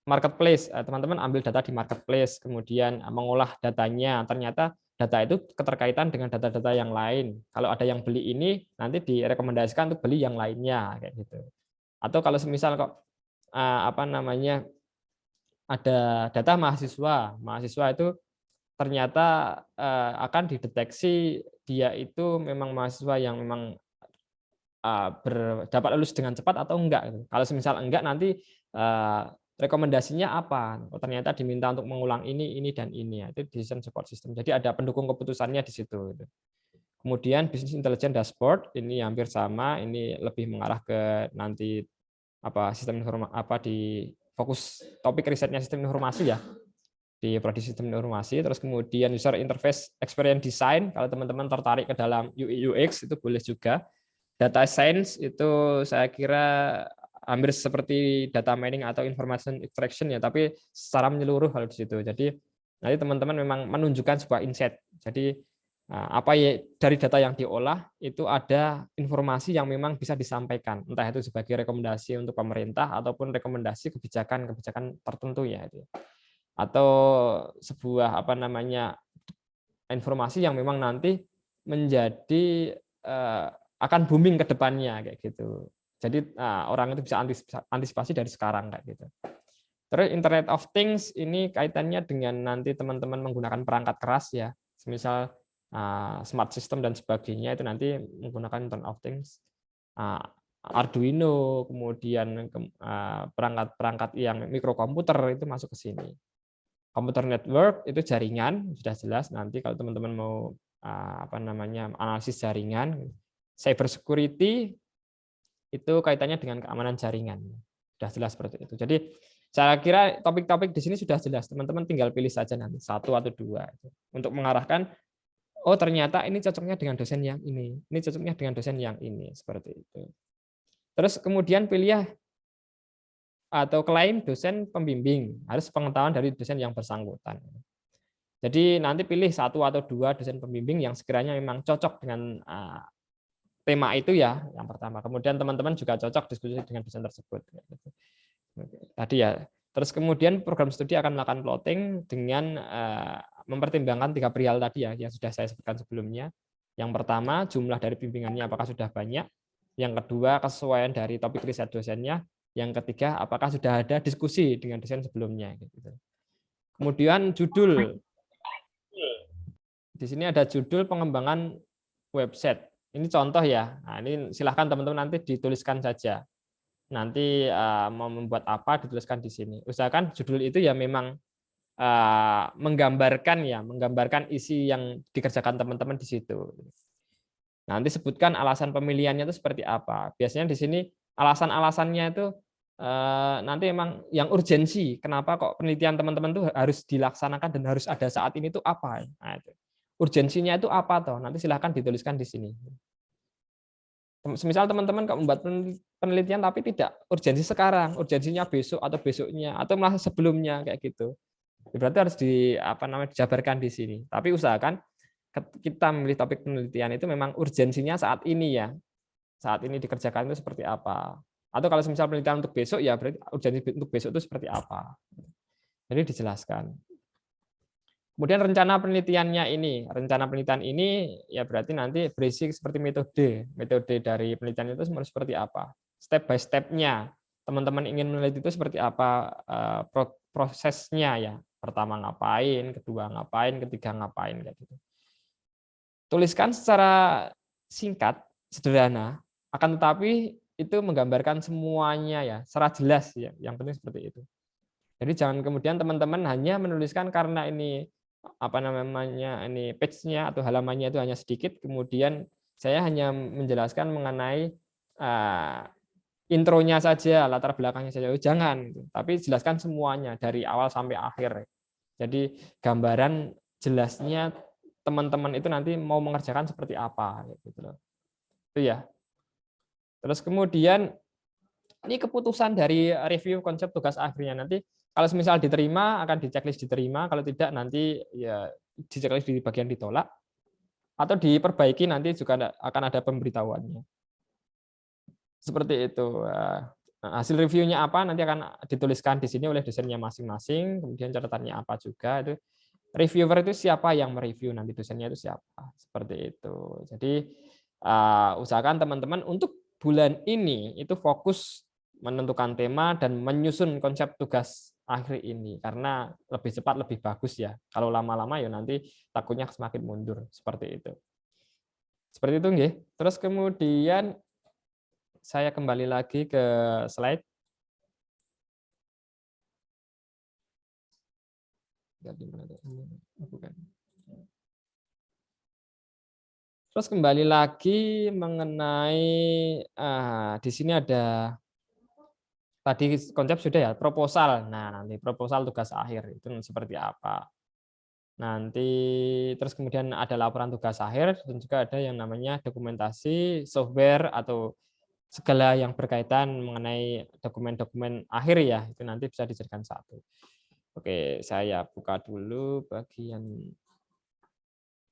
marketplace, teman-teman ambil data di marketplace, kemudian mengolah datanya, ternyata data itu keterkaitan dengan data-data yang lain. Kalau ada yang beli ini, nanti direkomendasikan untuk beli yang lainnya, kayak gitu. Atau kalau semisal kok ada data mahasiswa itu ternyata akan dideteksi dia itu memang mahasiswa yang memang dapat lulus dengan cepat atau enggak. Kalau semisal enggak, nanti rekomendasinya apa? Oh, ternyata diminta untuk mengulang ini, dan ini. Itu decision support system. Jadi ada pendukung keputusannya di situ. Kemudian business intelligence dashboard ini hampir sama. Ini lebih mengarah ke nanti sistem informasi di fokus topik risetnya sistem informasi ya, di prodi sistem informasi. Terus kemudian user interface experience design. Kalau teman-teman tertarik ke dalam UI UX itu boleh juga. Data science itu saya kira hampir seperti data mining atau information extraction ya, tapi secara menyeluruh kalau di situ. Jadi nanti teman-teman memang menunjukkan sebuah insight. Jadi apa ya dari data yang diolah itu ada informasi yang memang bisa disampaikan, entah itu sebagai rekomendasi untuk pemerintah ataupun rekomendasi kebijakan tertentu ya itu. Atau sebuah informasi yang memang nanti menjadi akan booming ke depannya kayak gitu. Jadi orang itu bisa antisipasi dari sekarang kayak gitu. Terus Internet of Things ini kaitannya dengan nanti teman-teman menggunakan perangkat keras ya. Misal smart system dan sebagainya itu nanti menggunakan Internet of Things. Arduino, kemudian perangkat-perangkat yang mikrokomputer itu masuk ke sini. Computer network itu jaringan, sudah jelas nanti kalau teman-teman mau analisis jaringan. Cyber security itu kaitannya dengan keamanan jaringan. Sudah jelas seperti itu. Jadi saya kira topik-topik di sini sudah jelas. Teman-teman tinggal pilih saja nanti 1 atau 2 untuk mengarahkan oh ternyata ini cocoknya dengan dosen yang ini cocoknya dengan dosen yang ini, seperti itu. Terus kemudian pilih atau klaim dosen pembimbing, harus pengetahuan dari dosen yang bersangkutan. Jadi nanti pilih 1 atau 2 dosen pembimbing yang sekiranya memang cocok dengan tema itu ya, yang pertama. Kemudian teman-teman juga cocok diskusi dengan dosen tersebut. Tadi ya. Terus kemudian program studi akan melakukan plotting dengan mempertimbangkan 3 perihal tadi ya, yang sudah saya sebutkan sebelumnya. Yang pertama, jumlah dari bimbingannya apakah sudah banyak. Yang kedua, kesesuaian dari topik riset dosennya. Yang ketiga, apakah sudah ada diskusi dengan dosen sebelumnya. Kemudian judul. Di sini ada judul pengembangan website. Ini contoh ya. Nah, ini silahkan teman-teman nanti dituliskan saja. Nanti mau membuat apa dituliskan di sini. Usahakan judul itu ya memang menggambarkan isi yang dikerjakan teman-teman di situ. Nanti sebutkan alasan pemilihannya itu seperti apa. Biasanya di sini alasan-alasannya itu nanti memang yang urgensi. Kenapa kok penelitian teman-teman itu harus dilaksanakan dan harus ada saat ini itu apa? Nah, itu. Urgensinya itu apa toh? Nanti silahkan dituliskan di sini. Misal teman-teman kalau membuat penelitian tapi tidak urgensi sekarang, urgensinya besok atau besoknya atau malah sebelumnya kayak gitu. Berarti harus dijabarkan di sini. Tapi usahakan kita memilih topik penelitian itu memang urgensinya saat ini ya. Saat ini dikerjakan itu seperti apa. Atau kalau misal penelitian untuk besok ya berarti urgensi untuk besok itu seperti apa. Jadi dijelaskan. Kemudian rencana penelitian ini ya berarti nanti berisi seperti metode dari penelitian itu seperti apa, step by step-nya. Teman-teman ingin meneliti itu seperti apa prosesnya ya. Pertama ngapain, kedua ngapain, ketiga ngapain kayak gitu. Tuliskan secara singkat, sederhana, akan tetapi itu menggambarkan semuanya ya, secara jelas ya. Yang penting seperti itu. Jadi jangan kemudian teman-teman hanya menuliskan karena ini page-nya atau halamannya itu hanya sedikit, kemudian saya hanya menjelaskan mengenai intronya saja, latar belakangnya saja. Jangan, tapi jelaskan semuanya dari awal sampai akhir. Jadi gambaran jelasnya teman-teman itu nanti mau mengerjakan seperti apa gitu loh. Itu ya. Terus kemudian Ini keputusan dari review konsep tugas akhirnya. Nanti kalau misal diterima akan di checklist diterima, kalau tidak nanti ya di checklist di bagian ditolak atau diperbaiki, nanti juga akan ada pemberitahuannya. Seperti itu. Hasil reviewnya apa nanti akan dituliskan di sini oleh dosennya masing-masing, kemudian catatannya apa juga itu. Reviewer itu siapa yang mereview, nanti dosennya itu siapa, seperti itu. Jadi usahakan teman-teman untuk bulan ini itu fokus menentukan tema dan menyusun konsep tugas akhir ini, karena lebih cepat lebih bagus ya. Kalau lama-lama ya nanti takutnya semakin mundur, seperti itu. Seperti itu nggih. Terus kemudian saya kembali lagi ke slide. Terus kembali lagi mengenai di sini ada tadi konsep sudah ya, proposal. Nah, nanti proposal tugas akhir itu seperti apa. Nanti terus kemudian ada laporan tugas akhir dan juga ada yang namanya dokumentasi software atau segala yang berkaitan mengenai dokumen-dokumen akhir ya, itu nanti bisa dijadikan satu. Oke, saya buka dulu bagian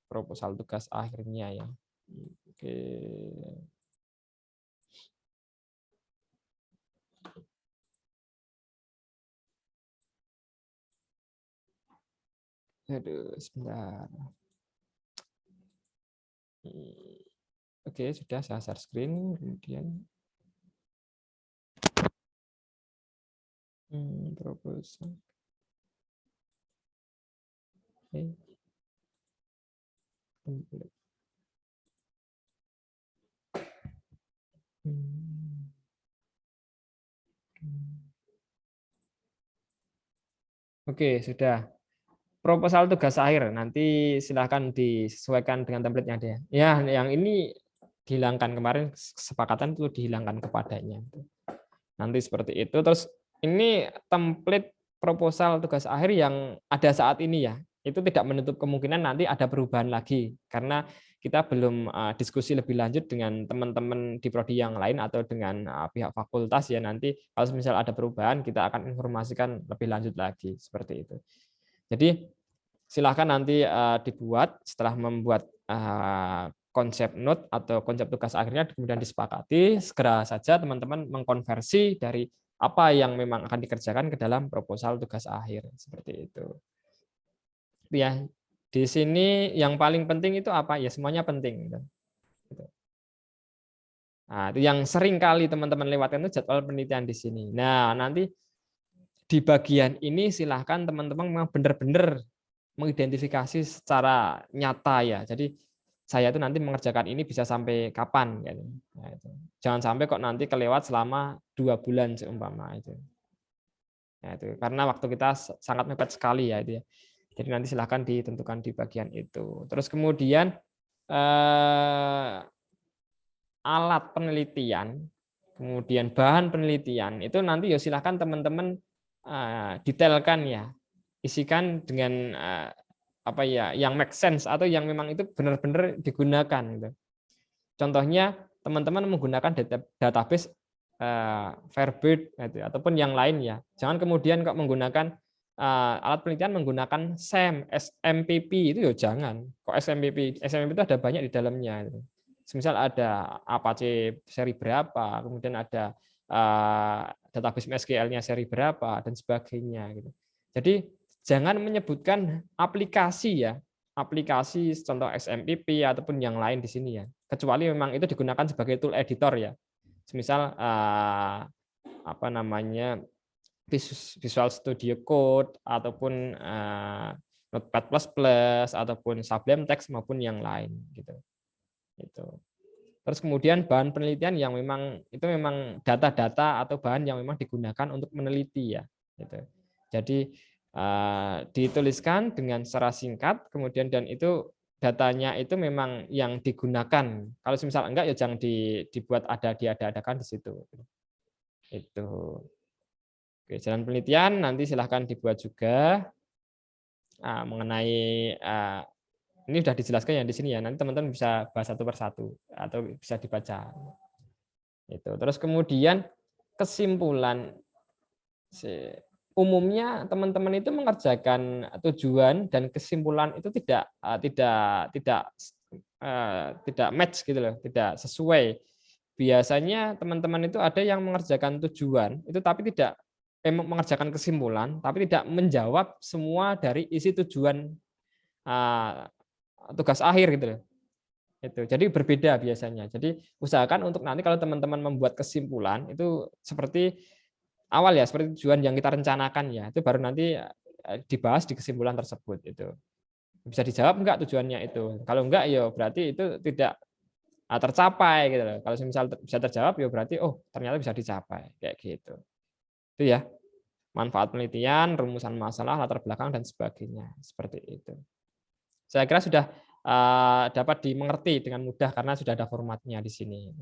proposal tugas akhirnya ya. Oke. Aduh, sebentar. Oke, sudah saya share screen, kemudian proposal. Oke. Oke, sudah. Proposal tugas akhir, nanti silahkan disesuaikan dengan template yang ada. Ya, yang ini dihilangkan kemarin, kesepakatan itu dihilangkan kepadanya. Nanti seperti itu. Terus ini template proposal tugas akhir yang ada saat ini ya, itu tidak menutup kemungkinan nanti ada perubahan lagi, karena kita belum diskusi lebih lanjut dengan teman-teman di prodi yang lain atau dengan pihak fakultas ya. Nanti kalau misal ada perubahan kita akan informasikan lebih lanjut lagi, seperti itu. Jadi silahkan nanti dibuat setelah membuat konsep note atau konsep tugas akhirnya kemudian disepakati, segera saja teman-teman mengkonversi dari apa yang memang akan dikerjakan ke dalam proposal tugas akhir, seperti itu. Ya, di sini yang paling penting itu apa? Ya semuanya penting. Nah, itu yang sering kali teman-teman lewatkan itu jadwal penelitian di sini. Nah, nanti di bagian ini silahkan teman-teman memang benar-benar mengidentifikasi secara nyata ya. Jadi saya itu nanti mengerjakan ini bisa sampai kapan gitu. Nah, itu. Jangan sampai kok nanti kelewat selama 2 bulan seumpama itu. Nah, itu karena waktu kita sangat mepet sekali ya itu ya. Jadi nanti silahkan ditentukan di bagian itu. Terus kemudian alat penelitian, kemudian bahan penelitian itu nanti ya silahkan teman-teman detailkan ya, isikan dengan apa ya, yang make sense atau yang memang itu benar-benar digunakan. Gitu. Contohnya teman-teman menggunakan database Firebird gitu, ataupun yang lain ya. Jangan kemudian kok menggunakan alat penelitian menggunakan SMPP itu ya jangan. Kok SMPP? SMPP itu ada banyak di dalamnya. Gitu. Misal ada Apache seri berapa, kemudian ada database MySQL-nya seri berapa dan sebagainya. Gitu. Jadi jangan menyebutkan aplikasi ya, aplikasi contoh SMPP ataupun yang lain di sini ya. Kecuali memang itu digunakan sebagai tool editor ya. Misal apa namanya Visual Studio Code ataupun Notepad++ ataupun Sublime Text maupun yang lain gitu. Itu. Terus kemudian bahan penelitian yang memang itu memang data-data atau bahan yang memang digunakan untuk meneliti ya. Gitu. Jadi dituliskan dengan secara singkat, kemudian dan itu datanya itu memang yang digunakan. Kalau misal enggak ya jangan dibuat diada-adakan di situ. Itu. Oke, jalan penelitian nanti silahkan dibuat juga mengenai ini sudah dijelaskan ya di sini ya. Nanti teman-teman bisa bahas satu persatu atau bisa dibaca. Itu. Terus kemudian kesimpulan, umumnya teman-teman itu mengerjakan tujuan dan kesimpulan itu tidak match gitu loh, tidak sesuai. Biasanya teman-teman itu ada yang mengerjakan tujuan itu tapi tidak mengerjakan kesimpulan tapi tidak menjawab semua dari isi tujuan tugas akhir gitu loh. Itu. Jadi berbeda biasanya. Jadi usahakan untuk nanti kalau teman-teman membuat kesimpulan itu seperti awal ya, seperti tujuan yang kita rencanakan ya. Itu baru nanti dibahas di kesimpulan tersebut itu. Bisa dijawab enggak tujuannya itu. Kalau enggak ya berarti itu tidak tercapai gitu loh. Kalau misal bisa terjawab ya berarti oh ternyata bisa dicapai kayak gitu. Itu ya. Manfaat penelitian, rumusan masalah, latar belakang dan sebagainya. Seperti itu. Saya kira sudah dapat dimengerti dengan mudah karena sudah ada formatnya di sini.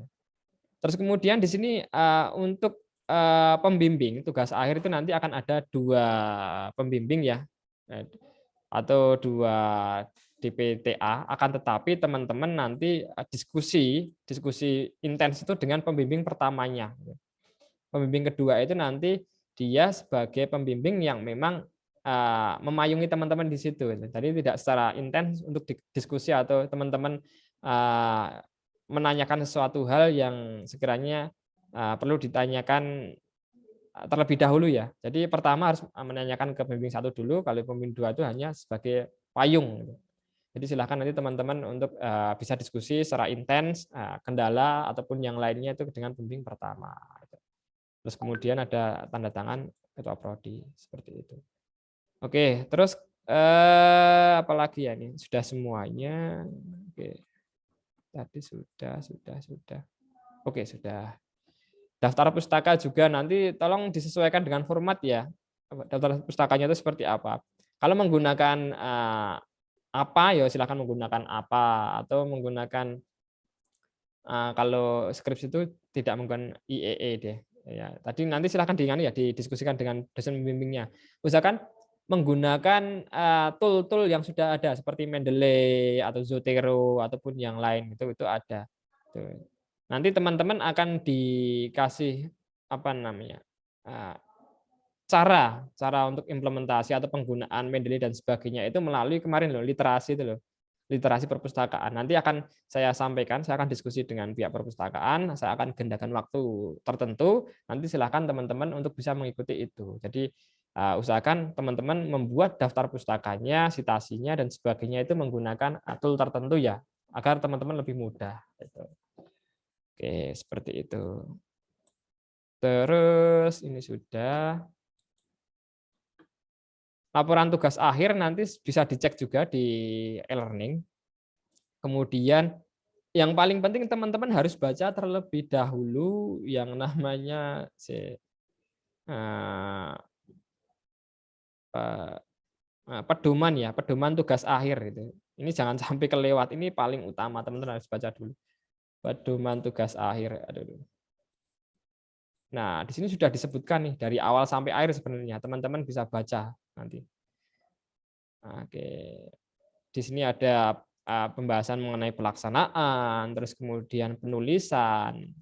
Terus kemudian di sini untuk pembimbing tugas akhir itu nanti akan ada 2 pembimbing ya atau 2 DPTA, akan tetapi teman-teman nanti diskusi intens itu dengan pembimbing pertamanya. Pembimbing kedua itu nanti dia sebagai pembimbing yang memang memayungi teman-teman di situ. Tadi tidak secara intens untuk diskusi atau teman-teman menanyakan sesuatu hal yang sekiranya perlu ditanyakan terlebih dahulu ya. Jadi pertama harus menanyakan ke pembimbing 1 dulu, kalau pembimbing 2 itu hanya sebagai payung. Jadi silahkan nanti teman-teman untuk bisa diskusi secara intens kendala ataupun yang lainnya itu dengan pembimbing pertama. Terus kemudian ada tanda tangan ketua prodi seperti itu. Oke, terus apalagi ya ini sudah semuanya. Oke, tadi sudah. Oke, sudah. Daftar pustaka juga nanti tolong disesuaikan dengan format ya. Daftar pustakanya itu seperti apa. Kalau menggunakan apa ya silakan menggunakan apa atau menggunakan kalau skripsi itu tidak menggunakan IEE deh. Ya, tadi nanti silakan didiskusikan dengan dosen pembimbingnya. Usahakan menggunakan tool-tool yang sudah ada seperti Mendeley atau Zotero ataupun yang lain itu ada. Nanti teman-teman akan dikasih cara untuk implementasi atau penggunaan Mendeley dan sebagainya itu melalui kemarin loh literasi itu loh. Literasi perpustakaan. Nanti akan saya sampaikan, saya akan diskusi dengan pihak perpustakaan, saya akan gendakan waktu tertentu, nanti silakan teman-teman untuk bisa mengikuti itu. Jadi usahakan teman-teman membuat daftar pustakanya, citasinya dan sebagainya itu menggunakan tool tertentu ya, agar teman-teman lebih mudah. Oke, seperti itu. Terus ini sudah. Laporan tugas akhir nanti bisa dicek juga di e-learning. Kemudian yang paling penting teman-teman harus baca terlebih dahulu yang namanya pedoman ya, pedoman tugas akhir itu. Ini jangan sampai kelewat, ini paling utama teman-teman harus baca dulu. Pedoman tugas akhir. Aduh. Nah, di sini sudah disebutkan nih dari awal sampai akhir sebenarnya. Teman-teman bisa baca nanti. Oke. Di sini ada pembahasan mengenai pelaksanaan, terus kemudian penulisan.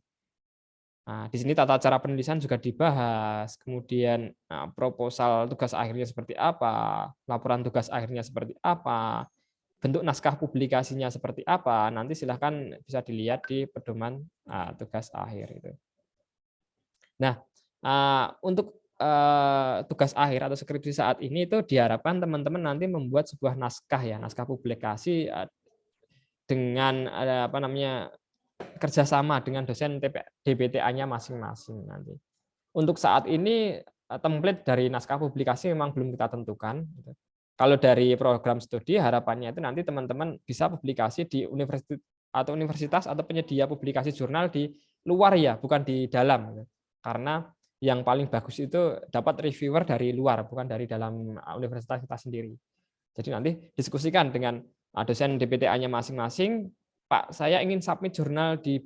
Nah, di sini tata cara penulisan juga dibahas, kemudian proposal tugas akhirnya seperti apa, laporan tugas akhirnya seperti apa, bentuk naskah publikasinya seperti apa, nanti silahkan bisa dilihat di pedoman tugas akhir itu. Nah, untuk tugas akhir atau skripsi saat ini itu diharapkan teman-teman nanti membuat sebuah naskah ya, naskah publikasi dengan kerjasama dengan dosen DPTA-nya masing-masing nanti. Untuk saat ini template dari naskah publikasi memang belum kita tentukan. Kalau dari program studi harapannya itu nanti teman-teman bisa publikasi di universitas atau penyedia publikasi jurnal di luar ya, bukan di dalam. Karena yang paling bagus itu dapat reviewer dari luar, bukan dari dalam universitas kita sendiri. Jadi nanti diskusikan dengan dosen DPTA-nya masing-masing, Pak, saya ingin submit jurnal di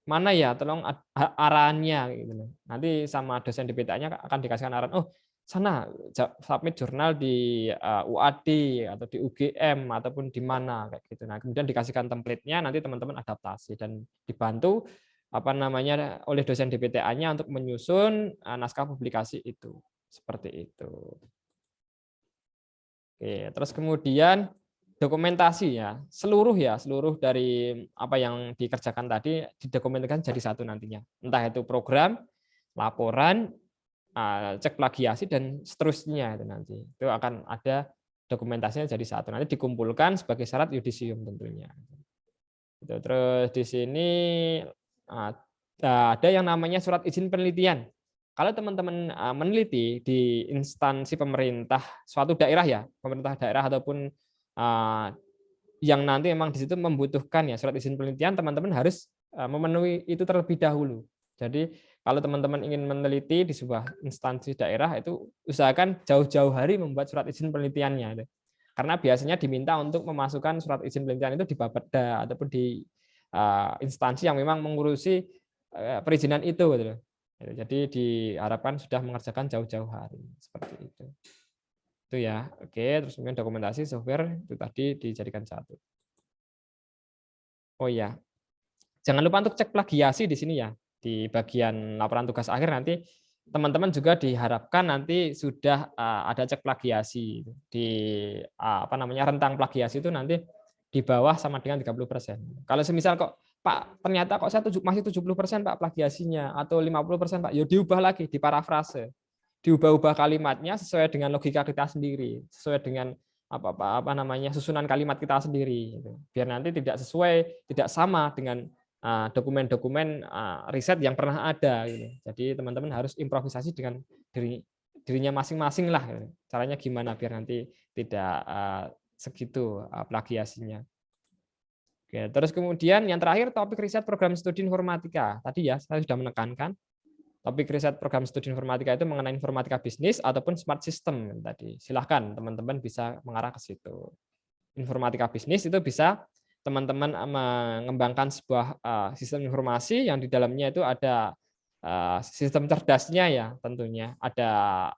mana ya, tolong arahannya. Gitu. Nanti sama dosen DPTA-nya akan dikasihkan arahan, oh sana submit jurnal di UAD atau di UGM ataupun di mana kayak gitu. Nah kemudian dikasihkan template-nya, nanti teman-teman adaptasi dan dibantu oleh dosen DPTA-nya untuk menyusun naskah publikasi itu. Seperti itu. Oke, terus kemudian dokumentasi ya, seluruh dari apa yang dikerjakan tadi didokumentasikan jadi satu nantinya. Entah itu program, laporan, cek plagiasi dan seterusnya itu nanti. Itu akan ada dokumentasinya jadi satu. Nanti dikumpulkan sebagai syarat yudisium tentunya. Terus di sini ada yang namanya surat izin penelitian. Kalau teman-teman meneliti di instansi pemerintah suatu daerah ya, pemerintah daerah ataupun yang nanti memang di situ membutuhkan ya surat izin penelitian, teman-teman harus memenuhi itu terlebih dahulu. Jadi kalau teman-teman ingin meneliti di sebuah instansi daerah itu usahakan jauh-jauh hari membuat surat izin penelitiannya. Karena biasanya diminta untuk memasukkan surat izin penelitian itu di Bapeda ataupun di instansi yang memang mengurusi perizinan itu gitu. Jadi diharapkan sudah mengerjakan jauh-jauh hari seperti itu. Itu ya. Oke, terus kemudian dokumentasi software itu tadi dijadikan satu. Oh iya. Jangan lupa untuk cek plagiasi di sini ya. Di bagian laporan tugas akhir nanti teman-teman juga diharapkan nanti sudah ada cek plagiasi di rentang plagiasi itu nanti di bawah sama dengan 30%. Kalau semisal kok Pak ternyata kok saya masih 70% Pak plagiasinya atau 50% Pak, ya diubah lagi, diparafrase. Diubah-ubah kalimatnya sesuai dengan logika kita sendiri, sesuai dengan susunan kalimat kita sendiri gitu. Biar nanti tidak sesuai, tidak sama dengan dokumen-dokumen riset yang pernah ada gitu. Jadi teman-teman harus improvisasi dengan dirinya masing-masing lah gitu. Caranya gimana biar nanti tidak segitu plagiasinya. Oke, terus kemudian yang terakhir topik riset program studi informatika. Tadi ya saya sudah menekankan topik riset program studi informatika itu mengenai informatika bisnis ataupun smart system tadi. Silahkan teman-teman bisa mengarah ke situ. Informatika bisnis itu bisa teman-teman mengembangkan sebuah sistem informasi yang di dalamnya itu ada sistem cerdasnya ya tentunya. Ada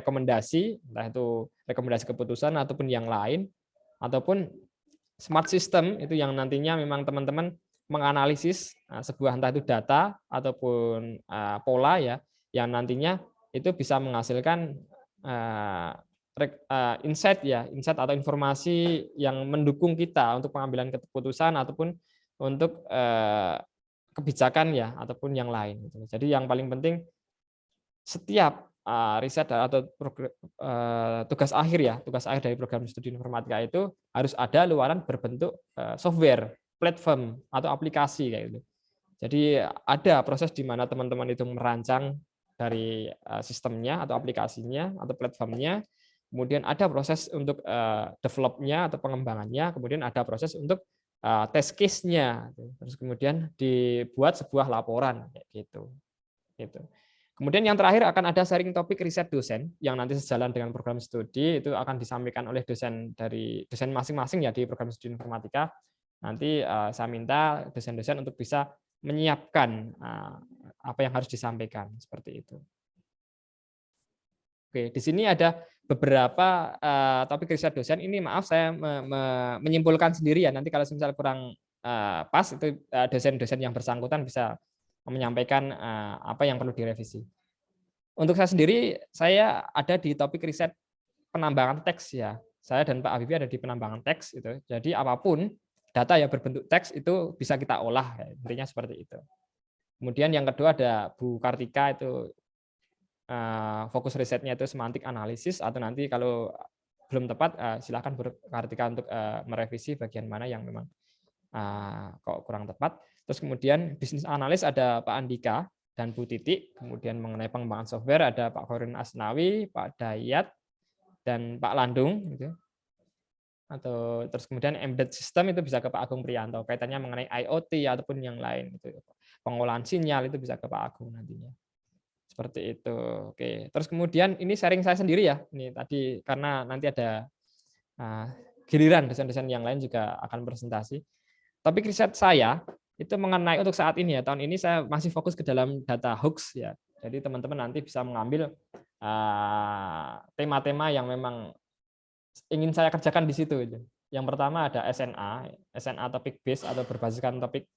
rekomendasi, entah itu rekomendasi keputusan ataupun yang lain, ataupun smart system itu yang nantinya memang teman-teman menganalisis sebuah entah itu data ataupun pola ya yang nantinya itu bisa menghasilkan insight atau informasi yang mendukung kita untuk pengambilan keputusan ataupun untuk kebijakan ya ataupun yang lain. Jadi yang paling penting setiap riset atau tugas akhir dari program studi informatika itu harus ada luaran berbentuk software, platform atau aplikasi kayak gitu. Jadi ada proses di mana teman-teman itu merancang dari sistemnya atau aplikasinya atau platformnya, kemudian ada proses untuk develop-nya atau pengembangannya, kemudian ada proses untuk test case-nya, terus kemudian dibuat sebuah laporan kayak gitu. Kemudian yang terakhir akan ada sharing topik riset dosen yang nanti sejalan dengan program studi itu akan disampaikan oleh dosen masing-masing ya di program studi informatika. Nanti saya minta dosen-dosen untuk bisa menyiapkan apa yang harus disampaikan seperti itu. Oke, di sini ada beberapa topik riset dosen. Ini maaf saya menyimpulkan sendiri ya. Nanti kalau misal kurang pas itu dosen-dosen yang bersangkutan bisa menyampaikan apa yang perlu direvisi. Untuk saya sendiri, saya ada di topik riset penambangan teks ya. Saya dan Pak Habibie ada di penambangan teks itu. Jadi apapun data yang berbentuk teks itu bisa kita olah, ya. Intinya seperti itu. Kemudian yang kedua ada Bu Kartika itu fokus risetnya itu semantik analisis atau nanti kalau belum tepat silakan Bu Kartika untuk merevisi bagian mana yang memang kok kurang tepat. Terus kemudian bisnis analis ada Pak Andika dan Bu Titik. Kemudian mengenai pengembangan software ada Pak Khorin Asnawi, Pak Dayat, dan Pak Landung. Gitu. Atau terus kemudian embedded system itu bisa ke Pak Agung Prianto. Kaitannya mengenai IoT ataupun yang lain. Gitu. Pengolahan sinyal itu bisa ke Pak Agung nantinya. Seperti itu. Oke. Terus kemudian ini sharing saya sendiri ya. Ini tadi karena nanti ada giliran dosen-dosen yang lain juga akan presentasi. Topik riset saya itu mengenai untuk saat ini ya, tahun ini saya masih fokus ke dalam data hoax ya. Jadi teman-teman nanti bisa mengambil tema-tema yang memang ingin saya kerjakan di situ. Yang pertama ada SNA topik base atau berbasiskan topik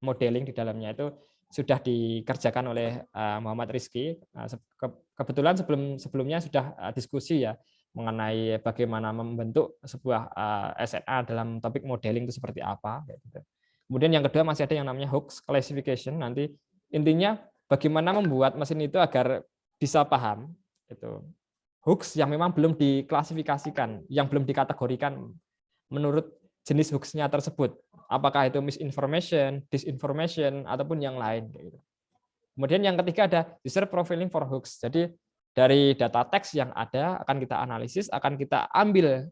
modeling di dalamnya itu sudah dikerjakan oleh Muhammad Rizky. Kebetulan sebelumnya sudah diskusi ya mengenai bagaimana membentuk sebuah SNA dalam topik modeling itu seperti apa. Kemudian yang kedua masih ada yang namanya Hooks classification. Nanti intinya bagaimana membuat mesin itu agar bisa paham itu hooks yang memang belum diklasifikasikan, yang belum dikategorikan menurut jenis hooks-nya tersebut. Apakah itu misinformation, disinformation, ataupun yang lain. Kemudian yang ketiga ada user profiling for hooks. Jadi dari data teks yang ada akan kita analisis, akan kita ambil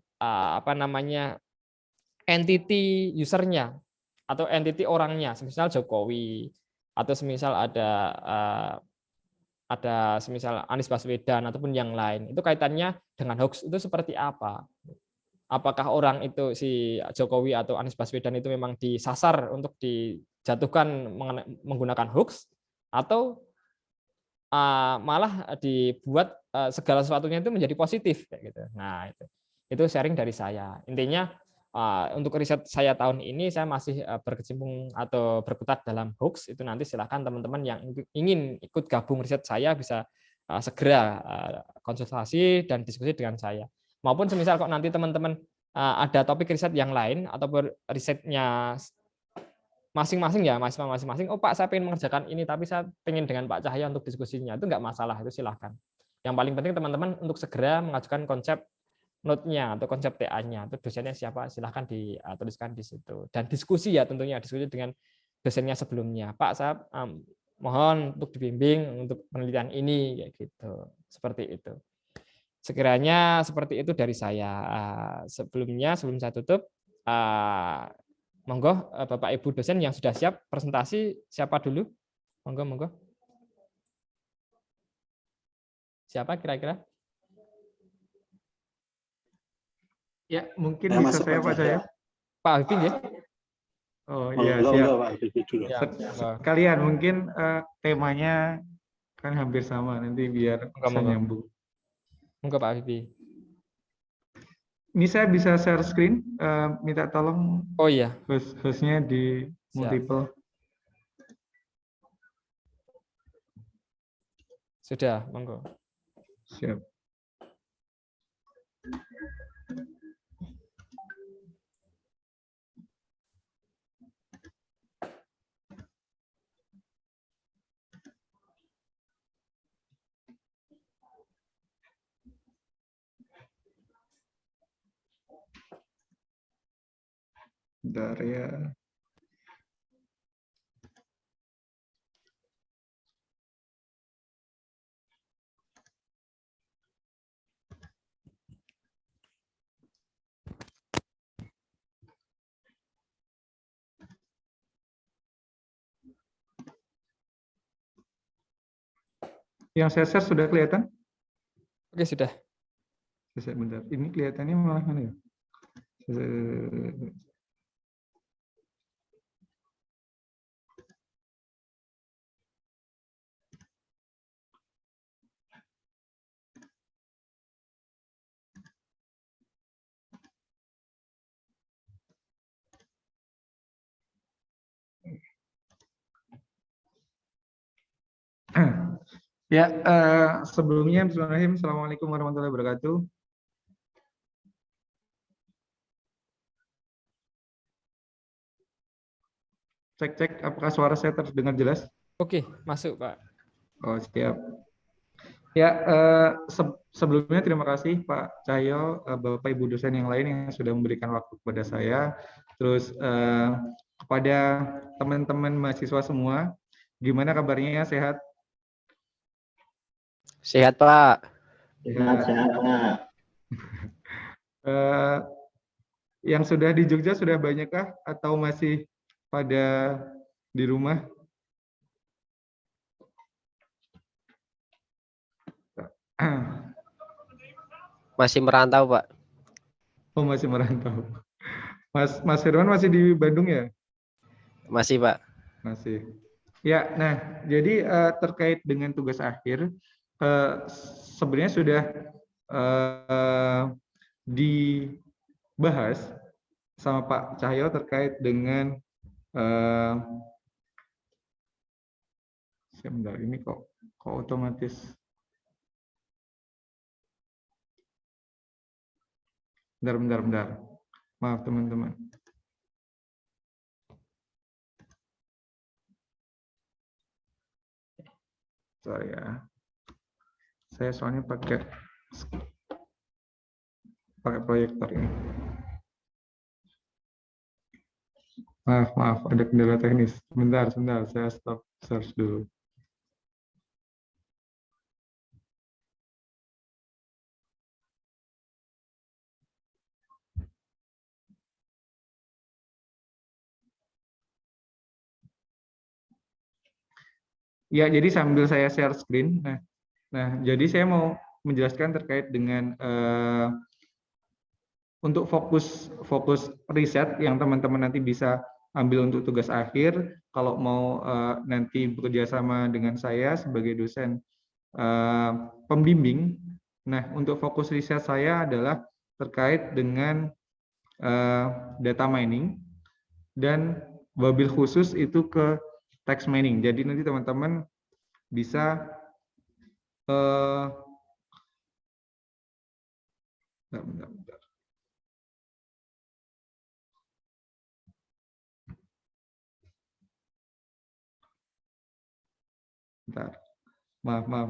entity usernya atau entity orangnya, semisal Jokowi, atau semisal ada semisal Anies Baswedan ataupun yang lain, itu kaitannya dengan hoax itu seperti apa? Apakah orang itu si Jokowi atau Anies Baswedan itu memang disasar untuk dijatuhkan menggunakan hoax, atau malah dibuat segala sesuatunya itu menjadi positif kayak gitu. Nah, itu sharing dari saya. Intinya untuk riset saya tahun ini saya masih berkecimpung atau berkutat dalam hoax. Itu nanti silakan teman-teman yang ingin ikut gabung riset saya bisa segera konsultasi dan diskusi dengan saya. Maupun semisal kok nanti teman-teman ada topik riset yang lain atau risetnya masing-masing ya, mahasiswa masing-masing. Oh Pak, saya pengen mengerjakan ini, tapi saya pengen dengan Pak Cahya untuk diskusinya. Itu nggak masalah, itu silahkan. Yang paling penting teman-teman untuk segera mengajukan konsep note-nya atau konsep TA-nya, atau dosennya siapa, silahkan dituliskan di situ. Dan diskusi ya tentunya, diskusi dengan dosennya sebelumnya. Pak, saya mohon untuk dibimbing untuk penelitian ini, kayak gitu. Seperti itu. Sekiranya seperti itu dari saya. Sebelum saya tutup, monggo Bapak Ibu dosen yang sudah siap presentasi, siapa dulu? Monggo. Siapa kira-kira? Ya, mungkin bisa saya Pak Cahya. Pak Habibie ya? Oh iya, siap. Pak Habibie dulu. Sekalian mungkin temanya kan hampir sama, nanti biar bisa nyambung. Monggo Pak Habibie. Ini saya bisa share screen, minta tolong hostnya di multiple. Sudah, monggo. Siap. Bentar ya. Yang saya share sudah kelihatan? Oke, sudah. Bentar. Ini kelihatannya malah mana ya? Ya, sebelumnya bismillahirrahmanirrahim. Assalamualaikum warahmatullahi wabarakatuh. Cek, apakah suara saya terdengar jelas? Oke, masuk Pak. Oh, siap. Ya, sebelumnya terima kasih Pak Cahyo, Bapak Ibu dosen yang lain yang sudah memberikan waktu kepada saya. Terus kepada teman-teman mahasiswa semua, gimana kabarnya? Sehat? Sehat Pak. Sehat Pak. Yang sudah di Jogja sudah banyakkah atau masih pada di rumah? Masih merantau Pak. Oh, masih merantau. Mas Firman masih di Bandung ya? Masih Pak. Masih. Ya, nah jadi terkait dengan tugas akhir, sebenarnya sudah dibahas sama Pak Cahyo terkait dengan Sebentar, ini kok otomatis. Bentar. Maaf teman-teman. Sorry ya. Saya soalnya pakai proyektor ini. Maaf, ada kendala teknis. Sebentar, saya stop search dulu. Ya, jadi sambil saya share screen. Nah, jadi saya mau menjelaskan terkait dengan untuk fokus riset yang teman-teman nanti bisa ambil untuk tugas akhir. Kalau mau nanti bekerja sama dengan saya sebagai dosen pembimbing. Nah, untuk fokus riset saya adalah terkait dengan data mining dan wabil khusus itu ke text mining. Jadi nanti teman-teman bisa bentar. Maaf.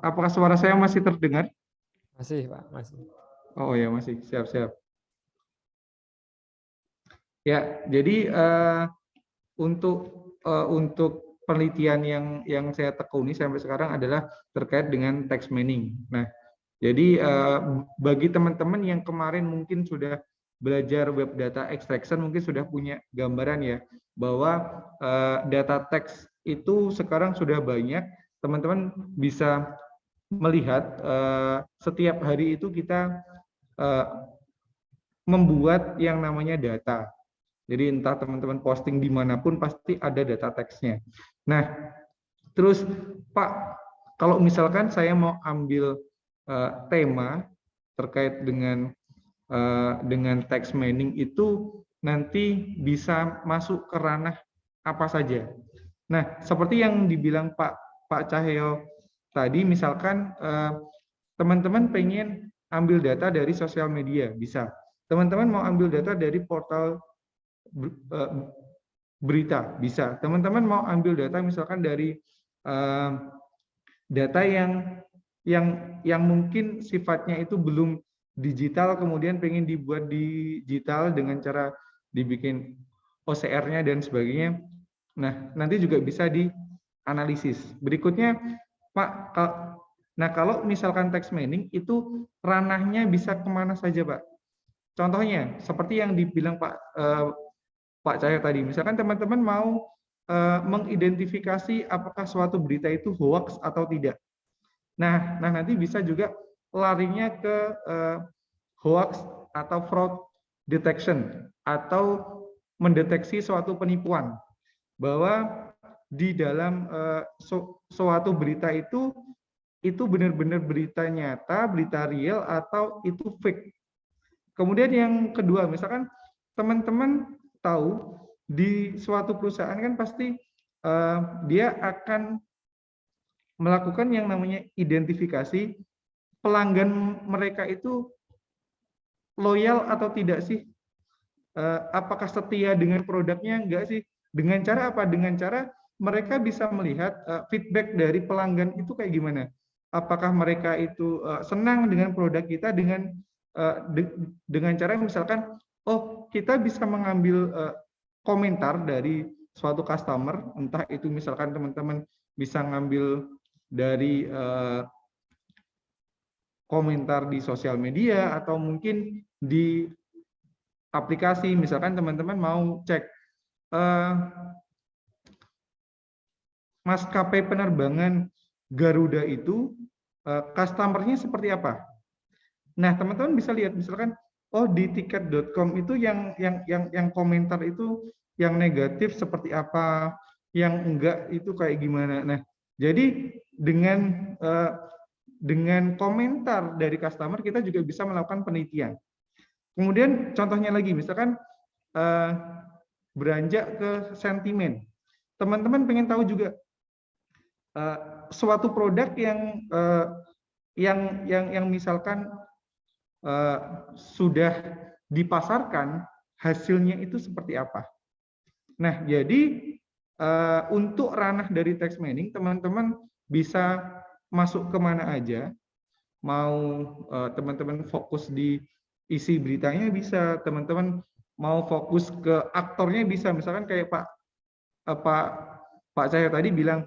Apakah suara saya masih terdengar? Masih, Pak, masih. Oh ya, masih. Siap. Ya, jadi untuk penelitian yang saya tekuni sampai sekarang adalah terkait dengan text mining. Nah, jadi bagi teman-teman yang kemarin mungkin sudah belajar web data extraction mungkin sudah punya gambaran ya bahwa data teks itu sekarang sudah banyak. Teman-teman bisa melihat setiap hari itu kita membuat yang namanya data. Jadi entah teman-teman posting dimanapun pasti ada data teksnya. Nah, terus Pak, kalau misalkan saya mau ambil tema terkait dengan text mining itu nanti bisa masuk ke ranah apa saja. Nah, seperti yang dibilang Pak Cahyo tadi, misalkan teman-teman pengen ambil data dari sosial media, bisa. Teman-teman mau ambil data dari portal berita, bisa. Teman-teman mau ambil data misalkan dari data yang mungkin sifatnya itu belum digital, kemudian pengen dibuat digital dengan cara dibikin OCR-nya dan sebagainya. Nah, nanti juga bisa dianalisis. Berikutnya, Pak, nah kalau misalkan text mining itu ranahnya bisa kemana saja, Pak? Contohnya, seperti yang dibilang Pak Cahyo tadi, misalkan teman-teman mau mengidentifikasi apakah suatu berita itu hoax atau tidak. Nah nanti bisa juga larinya ke hoax atau fraud detection atau mendeteksi suatu penipuan, bahwa di dalam suatu berita itu benar-benar berita nyata, berita real atau itu fake. Kemudian yang kedua, misalkan teman-teman tahu di suatu perusahaan kan pasti dia akan melakukan yang namanya identifikasi pelanggan mereka itu loyal atau tidak sih, apakah setia dengan produknya, enggak sih. Dengan cara apa? Dengan cara mereka bisa melihat feedback dari pelanggan itu kayak gimana, apakah mereka itu senang dengan produk kita, dengan cara misalkan kita bisa mengambil komentar dari suatu customer, entah itu misalkan teman-teman bisa ngambil dari komentar di sosial media atau mungkin di aplikasi. Misalkan teman-teman mau cek maskapai penerbangan Garuda itu customer-nya seperti apa. Nah, teman-teman bisa lihat misalkan di tiket.com itu yang komentar itu yang negatif seperti apa, yang enggak itu kayak gimana. Nah, jadi dengan komentar dari customer kita juga bisa melakukan penelitian. Kemudian contohnya lagi, misalkan beranjak ke sentimen. Teman-teman pengen tahu juga suatu produk yang misalkan sudah dipasarkan, hasilnya itu seperti apa. Nah, jadi untuk ranah dari text mining, teman-teman bisa masuk kemana aja. Mau teman-teman fokus di isi beritanya bisa, teman-teman mau fokus ke aktornya bisa. Misalkan kayak Pak Cahyo tadi bilang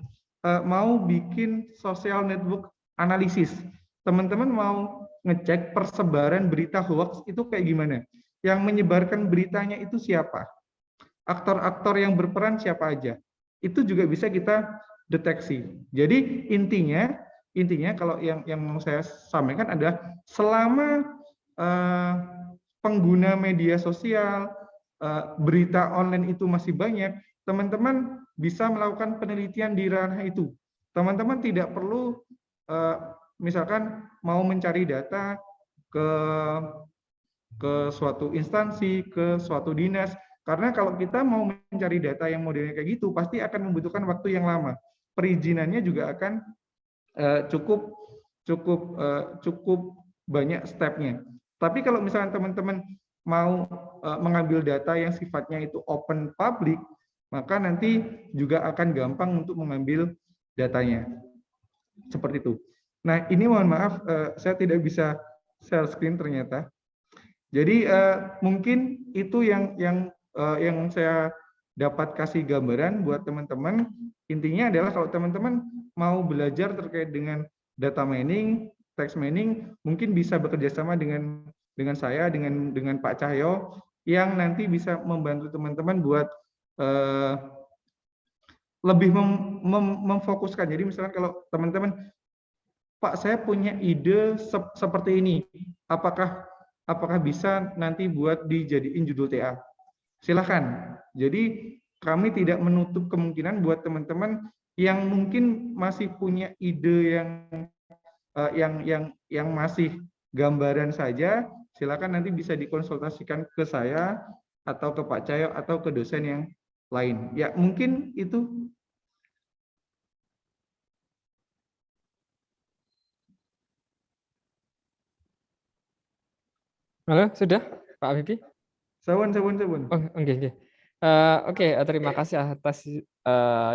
mau bikin social network analisis. Teman-teman mau ngecek persebaran berita hoax itu kayak gimana? Yang menyebarkan beritanya itu siapa? Aktor-aktor yang berperan siapa aja? Itu juga bisa kita deteksi. Jadi intinya kalau yang mau saya sampaikan adalah selama pengguna media sosial, berita online itu masih banyak, teman-teman bisa melakukan penelitian di ranah itu. Teman-teman tidak perlu misalkan mau mencari data ke suatu instansi, ke suatu dinas, karena kalau kita mau mencari data yang modelnya kayak gitu, pasti akan membutuhkan waktu yang lama. Perizinannya juga akan cukup banyak stepnya. Tapi kalau misalnya teman-teman mau mengambil data yang sifatnya itu open public, maka nanti juga akan gampang untuk mengambil datanya. Seperti itu. Nah, ini mohon maaf, saya tidak bisa share screen ternyata. Jadi mungkin itu yang saya dapat kasih gambaran buat teman-teman. Intinya adalah kalau teman-teman mau belajar terkait dengan data mining, text mining, mungkin bisa bekerja sama dengan saya, dengan Pak Cahyo, yang nanti bisa membantu teman-teman buat lebih memfokuskan. Jadi misalkan kalau teman-teman, Pak, saya punya ide seperti ini, apakah bisa nanti buat dijadiin judul TA? Silakan. Jadi kami tidak menutup kemungkinan buat teman-teman yang mungkin masih punya ide yang masih gambaran saja, silakan nanti bisa dikonsultasikan ke saya atau ke Pak Cahyo atau ke dosen yang lain. Ya, mungkin itu. Halo, sudah Pak Habibie? Sawun. Oh, okay. Oke, terima kasih atas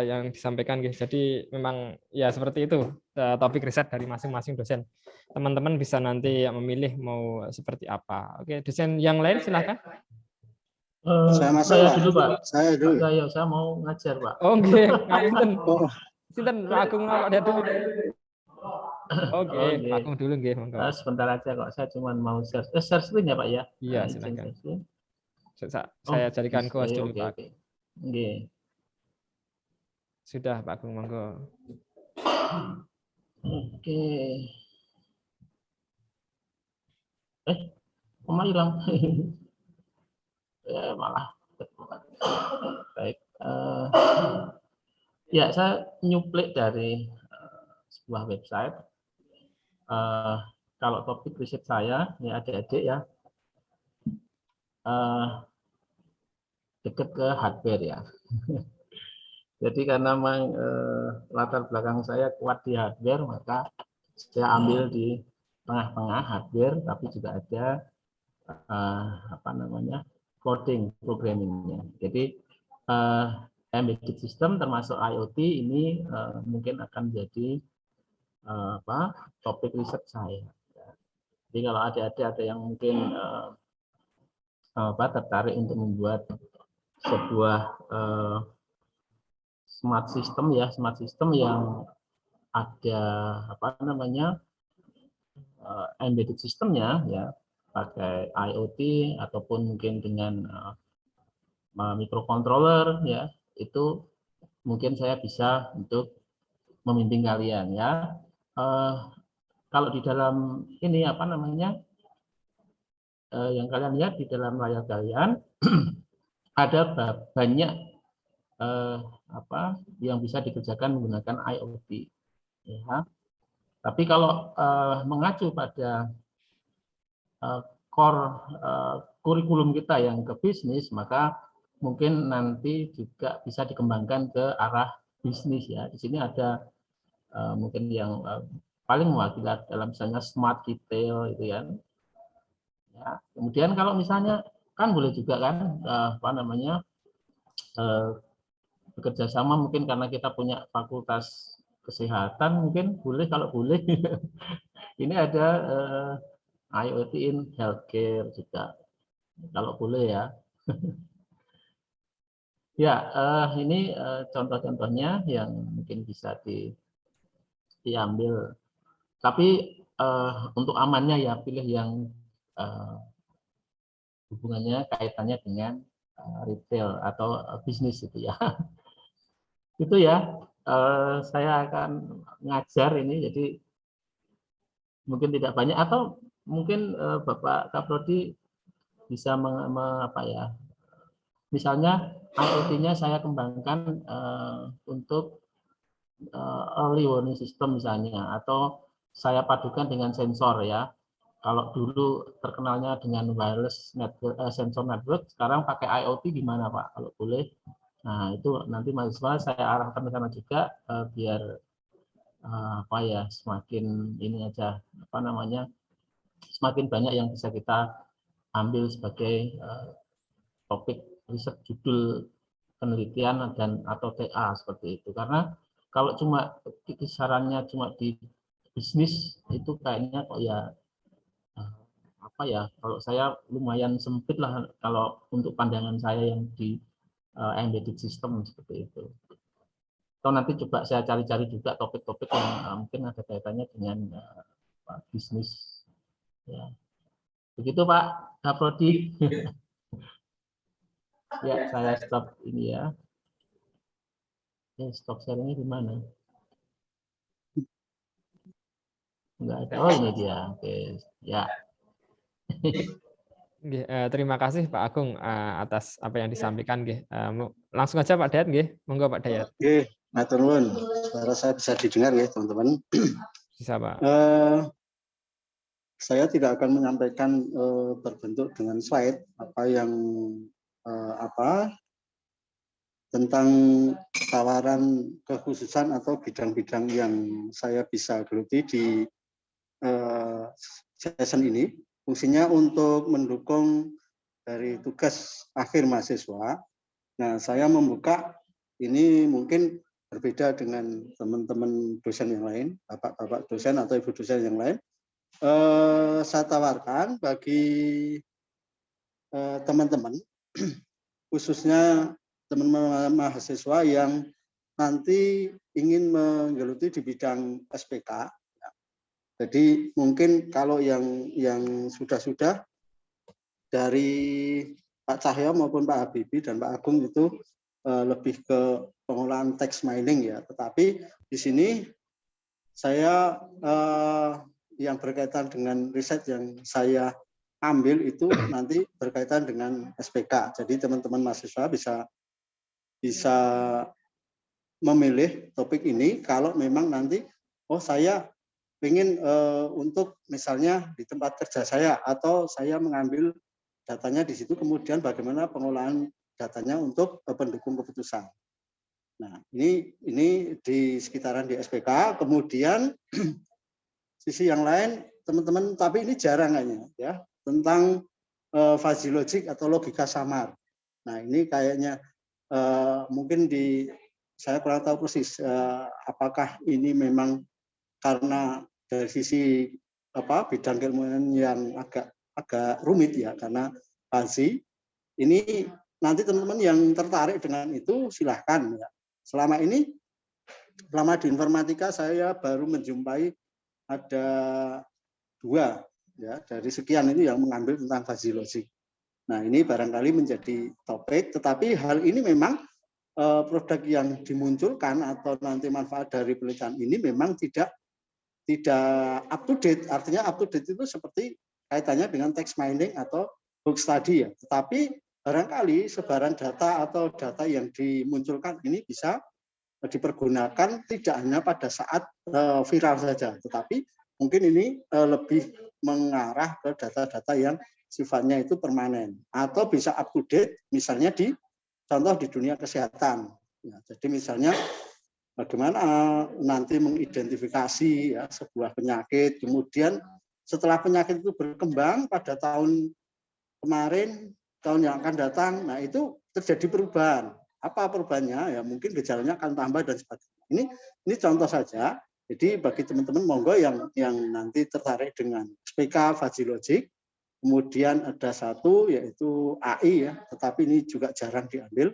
yang disampaikan, guys. Jadi memang ya seperti itu topik riset dari masing-masing dosen. Teman-teman bisa nanti memilih mau seperti apa. Oke, dosen yang lain silakan. Saya dulu, Pak. Saya dulu. Saya mau ngajar, Pak. Oh, nggih, ngapunten. Sinten Pak Agung Pak dulu. Oke, Pak Agung dulu nggih, monggo. Sebentar aja kok, saya cuma mau share screen ya, Pak ya. Iya, silakan. Saya jadikan host dulu, Pak. Oke. Sudah, Pak Agung, monggo. Oke. Kok hilang? Ya, malah. Baik. Ya, saya nyuplik dari sebuah website. Kalau topik riset saya, ya adik-adik ya, dekat ke hardware ya. Jadi karena memang latar belakang saya kuat di hardware, maka saya ambil di tengah-tengah hardware, tapi juga ada coding programmingnya. Jadi embedded system termasuk IoT ini mungkin akan jadi topik riset saya. Jadi kalau adik-adik ada yang mungkin tertarik untuk membuat sebuah smart system yang ada embedded systemnya ya, pakai IoT ataupun mungkin dengan microcontroller ya, itu mungkin saya bisa untuk membimbing kalian ya. Kalau di dalam ini yang kalian lihat di dalam layar kalian ada banyak yang bisa dikerjakan menggunakan IoT ya. Tapi kalau mengacu pada core kurikulum kita yang ke bisnis, maka mungkin nanti juga bisa dikembangkan ke arah bisnis ya. Di sini ada mungkin yang paling mewakili dalam misalnya smart retail itu ya. Ya. Kemudian kalau misalnya kan boleh juga kan apa namanya bekerja sama mungkin karena kita punya fakultas kesehatan mungkin boleh kalau boleh. Ini ada IoT in healthcare juga kalau boleh ya. Ya, ini contoh-contohnya yang mungkin bisa diambil. Tapi untuk amannya ya pilih yang hubungannya kaitannya dengan retail atau bisnis itu ya. Itu ya, saya akan ngajar ini, jadi mungkin tidak banyak atau mungkin Bapak Kaprodi bisa apa ya, misalnya IoT-nya saya kembangkan untuk early warning system misalnya, atau saya padukan dengan sensor ya. Kalau dulu terkenalnya dengan wireless network, sensor network, sekarang pakai IoT gimana Pak? Kalau boleh. Nah itu nanti mahasiswa saya arahkan ke sana juga biar apa ya semakin ini aja apa namanya semakin banyak yang bisa kita ambil sebagai topik riset judul penelitian dan atau TA seperti itu. Karena kalau cuma kisarannya cuma di bisnis itu kayaknya kok ya apa ya, kalau saya lumayan sempit lah kalau untuk pandangan saya yang di embedded system seperti itu. Atau nanti coba saya cari-cari juga topik-topik yang mungkin ada kaitannya dengan bisnis. Ya. Begitu Pak Kaprodi. Ya, saya stop ini ya. Stop sharingnya di mana? Enggak ada. Oh ini dia. Oke, ya. Terima kasih Pak Agung atas apa yang disampaikan. Langsung aja Pak Dayat, monggo Pak Dayat. Oke, matur nuwun. Suara saya bisa didengar ya teman-teman. Bisa Pak. Saya tidak akan menyampaikan berbentuk dengan slide apa yang tentang tawaran kekhususan atau bidang-bidang yang saya bisa geluti di session ini. Fungsinya untuk mendukung dari tugas akhir mahasiswa. Nah, saya membuka ini mungkin berbeda dengan teman-teman dosen yang lain, bapak-bapak dosen atau ibu dosen yang lain. Saya tawarkan bagi teman-teman, khususnya teman-teman mahasiswa yang nanti ingin menggeluti di bidang SPK. Jadi mungkin kalau yang sudah dari Pak Cahyo maupun Pak Habibie dan Pak Agung itu lebih ke pengolahan text mining ya. Tetapi di sini saya yang berkaitan dengan riset yang saya ambil itu nanti berkaitan dengan SPK. Jadi teman-teman mahasiswa bisa memilih topik ini kalau memang nanti saya ingin untuk misalnya di tempat kerja saya atau saya mengambil datanya di situ, kemudian bagaimana pengolahan datanya untuk pendukung keputusan. Nah, ini di sekitaran di SPK. Kemudian sisi yang lain teman-teman, tapi ini jarang kayaknya ya, tentang fuzzy logic atau logika samar. Nah, ini kayaknya mungkin saya kurang tahu persis apakah ini memang karena dari sisi bidang keilmuan yang agak rumit ya, karena fuzzy ini nanti teman-teman yang tertarik dengan itu silahkan ya. Selama ini di informatika saya baru menjumpai ada 2 ya dari sekian itu yang mengambil tentang fuzzy logic. Nah, ini barangkali menjadi topik, tetapi hal ini memang produk yang dimunculkan atau nanti manfaat dari penelitian ini memang tidak up to date. Artinya up to date itu seperti kaitannya dengan text mining atau book study ya. Tetapi barangkali sebaran data atau data yang dimunculkan ini bisa dipergunakan tidak hanya pada saat viral saja, tetapi mungkin ini lebih mengarah ke data-data yang sifatnya itu permanen atau bisa up to date, misalnya di contoh di dunia kesehatan. Ya, jadi misalnya bagaimana nanti mengidentifikasi ya, sebuah penyakit, kemudian setelah penyakit itu berkembang pada tahun kemarin, tahun yang akan datang, nah itu terjadi perubahan. Apa perubahannya? Ya mungkin gejalanya akan tambah dan sebagainya. Ini contoh saja. Jadi bagi teman-teman monggo yang nanti tertarik dengan SPK Fajilogic, kemudian ada satu yaitu AI ya, tetapi ini juga jarang diambil.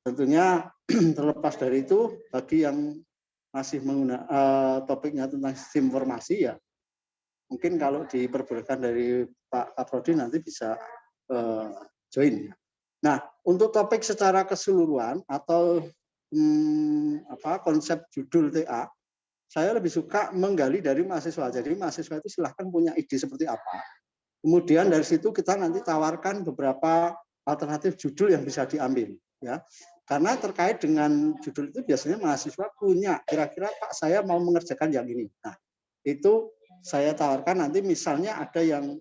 Tentunya terlepas dari itu, bagi yang masih menggunakan topiknya tentang sistem informasi ya, mungkin kalau diperbolehkan dari Pak Kaprodi nanti bisa join. Nah, untuk topik secara keseluruhan atau konsep judul TA, saya lebih suka menggali dari mahasiswa. Jadi mahasiswa itu silahkan punya ide seperti apa. Kemudian dari situ kita nanti tawarkan beberapa alternatif judul yang bisa diambil. Ya, karena terkait dengan judul itu biasanya mahasiswa punya kira-kira Pak saya mau mengerjakan yang ini. Nah, itu saya tawarkan nanti misalnya ada yang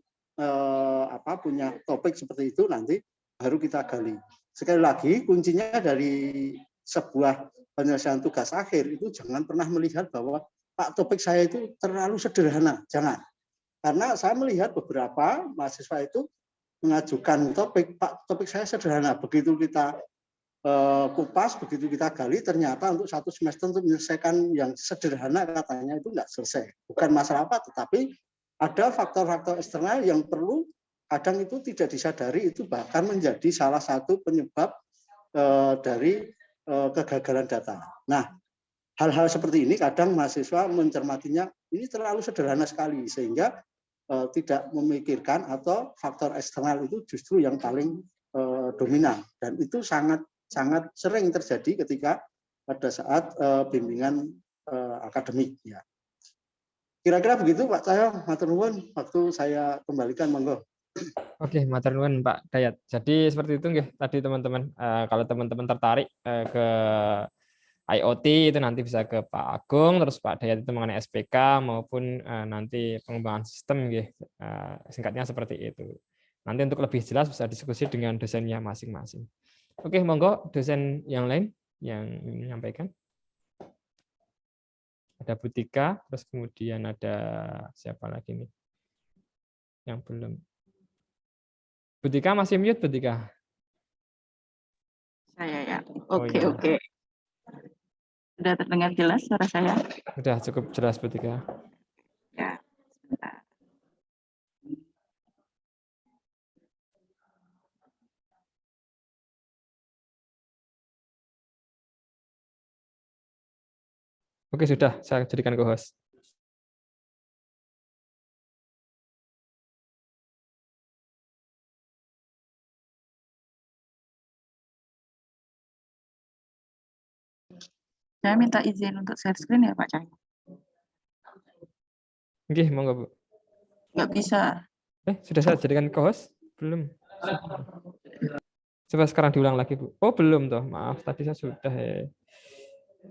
punya topik seperti itu nanti baru kita gali. Sekali lagi kuncinya dari sebuah penyelesaian tugas akhir itu jangan pernah melihat bahwa Pak topik saya itu terlalu sederhana, jangan. Karena saya melihat beberapa mahasiswa itu mengajukan topik, Pak topik saya sederhana, begitu kita kupas, begitu kita gali ternyata untuk satu semester untuk menyelesaikan yang sederhana katanya itu nggak selesai. Bukan masalah apa, tetapi ada faktor-faktor eksternal yang perlu kadang itu tidak disadari, itu bahkan menjadi salah satu penyebab dari kegagalan data. Nah, hal-hal seperti ini kadang mahasiswa mencermatinya ini terlalu sederhana sekali sehingga tidak memikirkan atau faktor eksternal itu justru yang paling dominan, dan itu sangat sering terjadi ketika pada saat bimbingan akademik ya. Kira-kira begitu Pak Cahyo, matur nuwun, waktu saya kembalikan monggo. Oke, matur nuwun Pak Dayat. Jadi seperti itu nggih tadi teman-teman. Kalau teman-teman tertarik ke IoT itu nanti bisa ke Pak Agung, terus Pak Dayat itu mengenai SPK maupun nanti pengembangan sistem nggih. Singkatnya seperti itu. Nanti untuk lebih jelas bisa diskusi dengan dosennya masing-masing. Oke, monggo dosen yang lain yang menyampaikan. Ada Bu Tika, terus kemudian ada siapa lagi nih yang belum. Bu Tika masih mute, Bu Tika? Saya ya. Oh, Oke, iya. oke. Sudah terdengar jelas suara saya? Sudah cukup jelas, Bu Tika. Ya, sebentar. Oke, sudah. Saya jadikan co-host. Saya minta izin untuk share screen ya Pak Cahyo. Oke, monggo Bu. Nggak bisa. Sudah saya jadikan co-host? Belum. Coba sekarang diulang lagi, Bu. Oh, belum toh. Maaf, tadi saya sudah.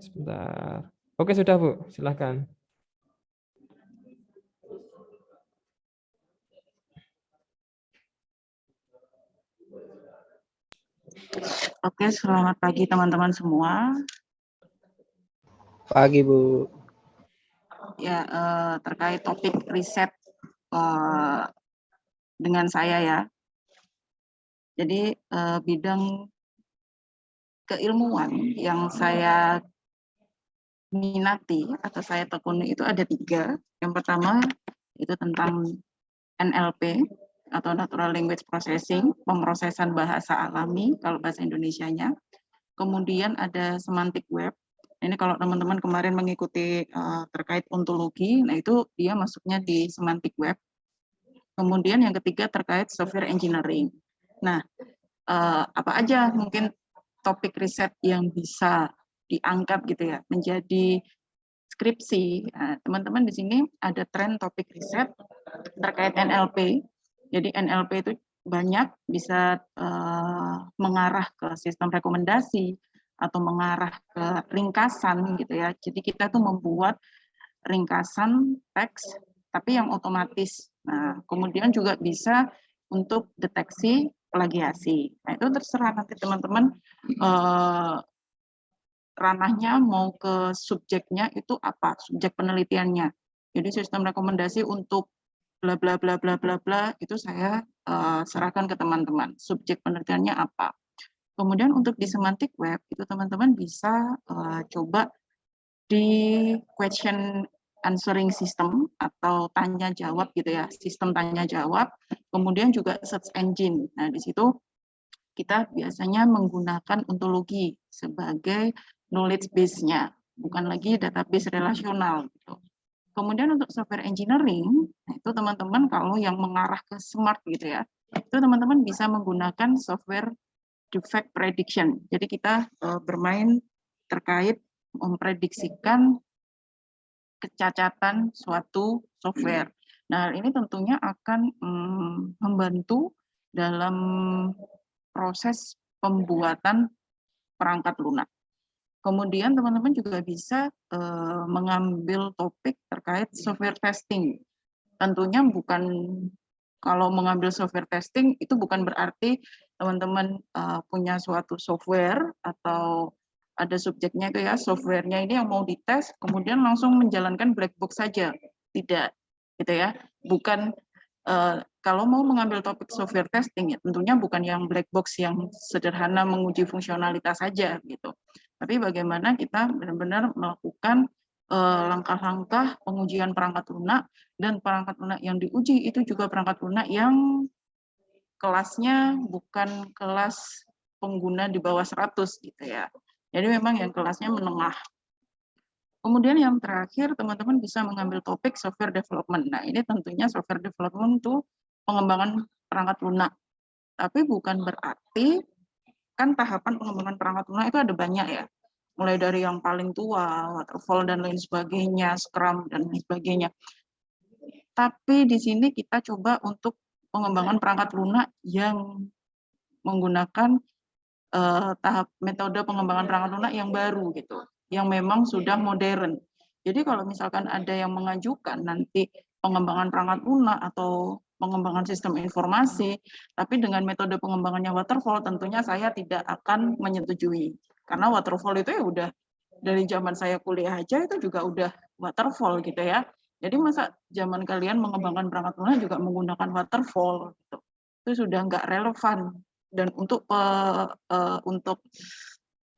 Sebentar. Oke, sudah, Bu. Silakan. Oke, selamat pagi teman-teman semua. Pagi, Bu. Ya, terkait topik riset dengan saya ya. Jadi bidang keilmuan yang saya minati atau saya tekuni itu ada 3. Yang pertama itu tentang NLP atau Natural Language Processing, pemrosesan bahasa alami kalau bahasa Indonesianya. Kemudian ada semantic web. Ini kalau teman-teman kemarin mengikuti terkait ontologi, nah itu dia masuknya di semantic web. Kemudian yang ketiga terkait software engineering. Nah, apa aja mungkin topik riset yang bisa diangkat gitu ya menjadi skripsi. Nah, teman-teman di sini ada tren topik riset terkait NLP. Jadi NLP itu banyak bisa mengarah ke sistem rekomendasi atau mengarah ke ringkasan gitu ya. Jadi kita tuh membuat ringkasan teks tapi yang otomatis. Nah, kemudian juga bisa untuk deteksi plagiasi. Nah, itu terserah nanti teman-teman ranahnya mau ke subjeknya itu apa, subjek penelitiannya. Jadi sistem rekomendasi untuk bla bla bla bla bla bla itu saya serahkan ke teman-teman. Subjek penelitiannya apa. Kemudian untuk di semantic web itu teman-teman bisa coba di question answering system atau tanya jawab gitu ya, sistem tanya jawab. Kemudian juga search engine. Nah, di situ kita biasanya menggunakan ontologi sebagai knowledge base-nya, bukan lagi database relasional gitu. Kemudian untuk software engineering, nah itu teman-teman kalau yang mengarah ke smart gitu ya, itu teman-teman bisa menggunakan software defect prediction. Jadi kita bermain terkait memprediksikan kecacatan suatu software. Nah, ini tentunya akan membantu dalam proses pembuatan perangkat lunak. Kemudian teman-teman juga bisa mengambil topik terkait software testing. Tentunya bukan, kalau mengambil software testing itu bukan berarti teman-teman punya suatu software atau ada subjeknya itu ya, softwarenya ini yang mau dites, kemudian langsung menjalankan black box saja. Tidak, gitu ya. Bukan kalau mau mengambil topik software testing ya tentunya bukan yang black box yang sederhana menguji fungsionalitas saja gitu. Tapi bagaimana kita benar-benar melakukan langkah-langkah pengujian perangkat lunak, dan perangkat lunak yang diuji itu juga perangkat lunak yang kelasnya bukan kelas pengguna di bawah 100 gitu ya. Jadi memang yang kelasnya menengah. Kemudian yang terakhir, teman-teman bisa mengambil topik software development. Nah, ini tentunya software development itu pengembangan perangkat lunak. Tapi bukan berarti, kan tahapan pengembangan perangkat lunak itu ada banyak ya. Mulai dari yang paling tua, waterfall dan lain sebagainya, scrum dan lain sebagainya. Tapi di sini kita coba untuk pengembangan perangkat lunak yang menggunakan tahap metode pengembangan perangkat lunak yang baru gitu, yang memang sudah modern. Jadi kalau misalkan ada yang mengajukan nanti pengembangan perangkat lunak atau pengembangan sistem informasi, tapi dengan metode pengembangannya waterfall, tentunya saya tidak akan menyetujui. Karena waterfall itu ya udah dari zaman saya kuliah aja itu juga udah waterfall gitu ya. Jadi masa zaman kalian mengembangkan perangkat lunak juga menggunakan waterfall gitu. Itu sudah nggak relevan. Dan untuk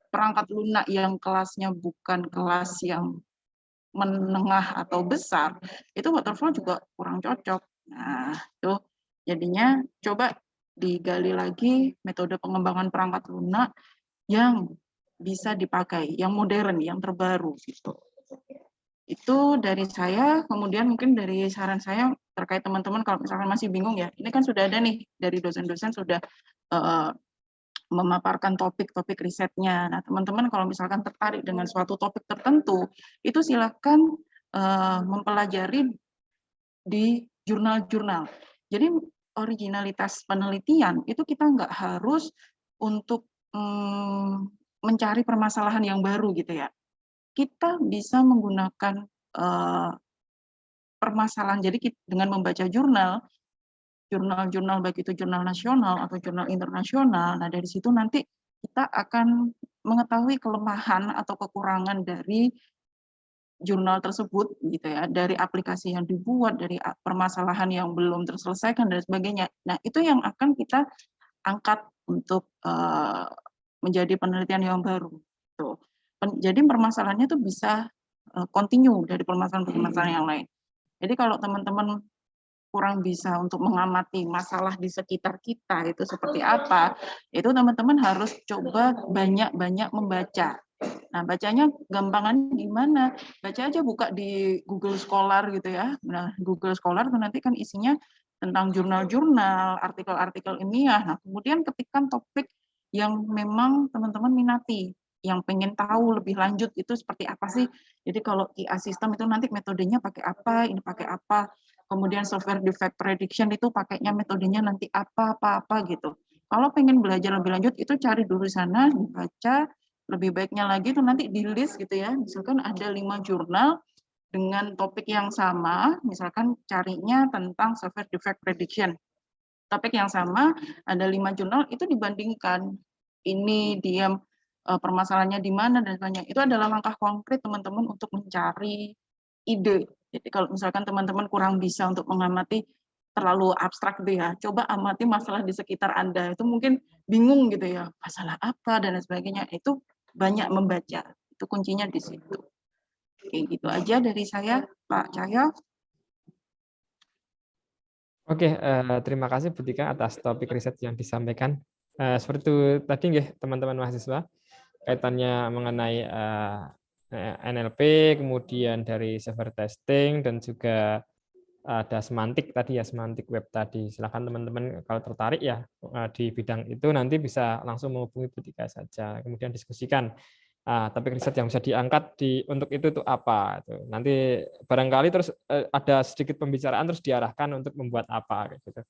perangkat lunak yang kelasnya bukan kelas yang menengah atau besar, itu waterfall juga kurang cocok. Nah, itu jadinya coba digali lagi metode pengembangan perangkat lunak yang bisa dipakai, yang modern, yang terbaru gitu. Itu dari saya, kemudian mungkin dari saran saya terkait teman-teman kalau misalkan masih bingung ya, ini kan sudah ada nih dari dosen-dosen sudah memaparkan topik-topik risetnya. Nah, teman-teman kalau misalkan tertarik dengan suatu topik tertentu, itu silakan mempelajari di jurnal-jurnal. Jadi originalitas penelitian itu kita nggak harus untuk mencari permasalahan yang baru gitu ya. Kita bisa menggunakan permasalahan. Jadi dengan membaca jurnal-jurnal baik itu jurnal nasional atau jurnal internasional, nah dari situ nanti kita akan mengetahui kelemahan atau kekurangan dari jurnal tersebut gitu ya, dari aplikasi yang dibuat, dari permasalahan yang belum terselesaikan dan sebagainya. Nah, itu yang akan kita angkat untuk menjadi penelitian yang baru. Tuh. Jadi permasalahannya itu bisa continue dari permasalahan-permasalahan yang lain. Jadi kalau teman-teman kurang bisa untuk mengamati masalah di sekitar kita itu seperti apa, itu teman-teman harus coba banyak-banyak membaca. Nah, bacanya gampangannya gimana? Baca aja buka di Google Scholar gitu ya. Nah, Google Scholar itu nanti kan isinya tentang jurnal-jurnal, artikel-artikel ilmiah. Nah, kemudian ketikkan topik yang memang teman-teman minati, yang pengen tahu lebih lanjut itu seperti apa sih. Jadi kalau QA system itu nanti metodenya pakai apa, ini pakai apa. Kemudian software defect prediction itu pakainya metodenya nanti apa gitu. Kalau pengen belajar lebih lanjut itu cari dulu sana, dibaca, lebih baiknya lagi itu nanti di list gitu ya. Misalkan ada 5 jurnal dengan topik yang sama, misalkan carinya tentang software defect prediction. topik yang sama, ada 5 jurnal itu dibandingkan. Ini dia permasalahannya di mana dan sebagainya. Itu adalah langkah konkret teman-teman untuk mencari ide. Jadi kalau misalkan teman-teman kurang bisa untuk mengamati terlalu abstrak gitu ya, coba amati masalah di sekitar Anda. Itu mungkin bingung gitu ya, masalah apa dan lain sebagainya. Itu banyak membaca. Itu kuncinya di situ. Oke, gitu aja dari saya, Pak Cahyo. Oke, terima kasih Bu Tika atas topik riset yang disampaikan. Seperti itu tadi nggih teman-teman mahasiswa, kaitannya mengenai NLP, kemudian dari server testing, dan juga ada semantik tadi ya, semantik web tadi. Silakan teman-teman kalau tertarik ya di bidang itu nanti bisa langsung menghubungi Bu Tika saja. Kemudian diskusikan topik riset yang bisa diangkat untuk itu tuh apa. Nanti barangkali terus ada sedikit pembicaraan terus diarahkan untuk membuat apa gitu.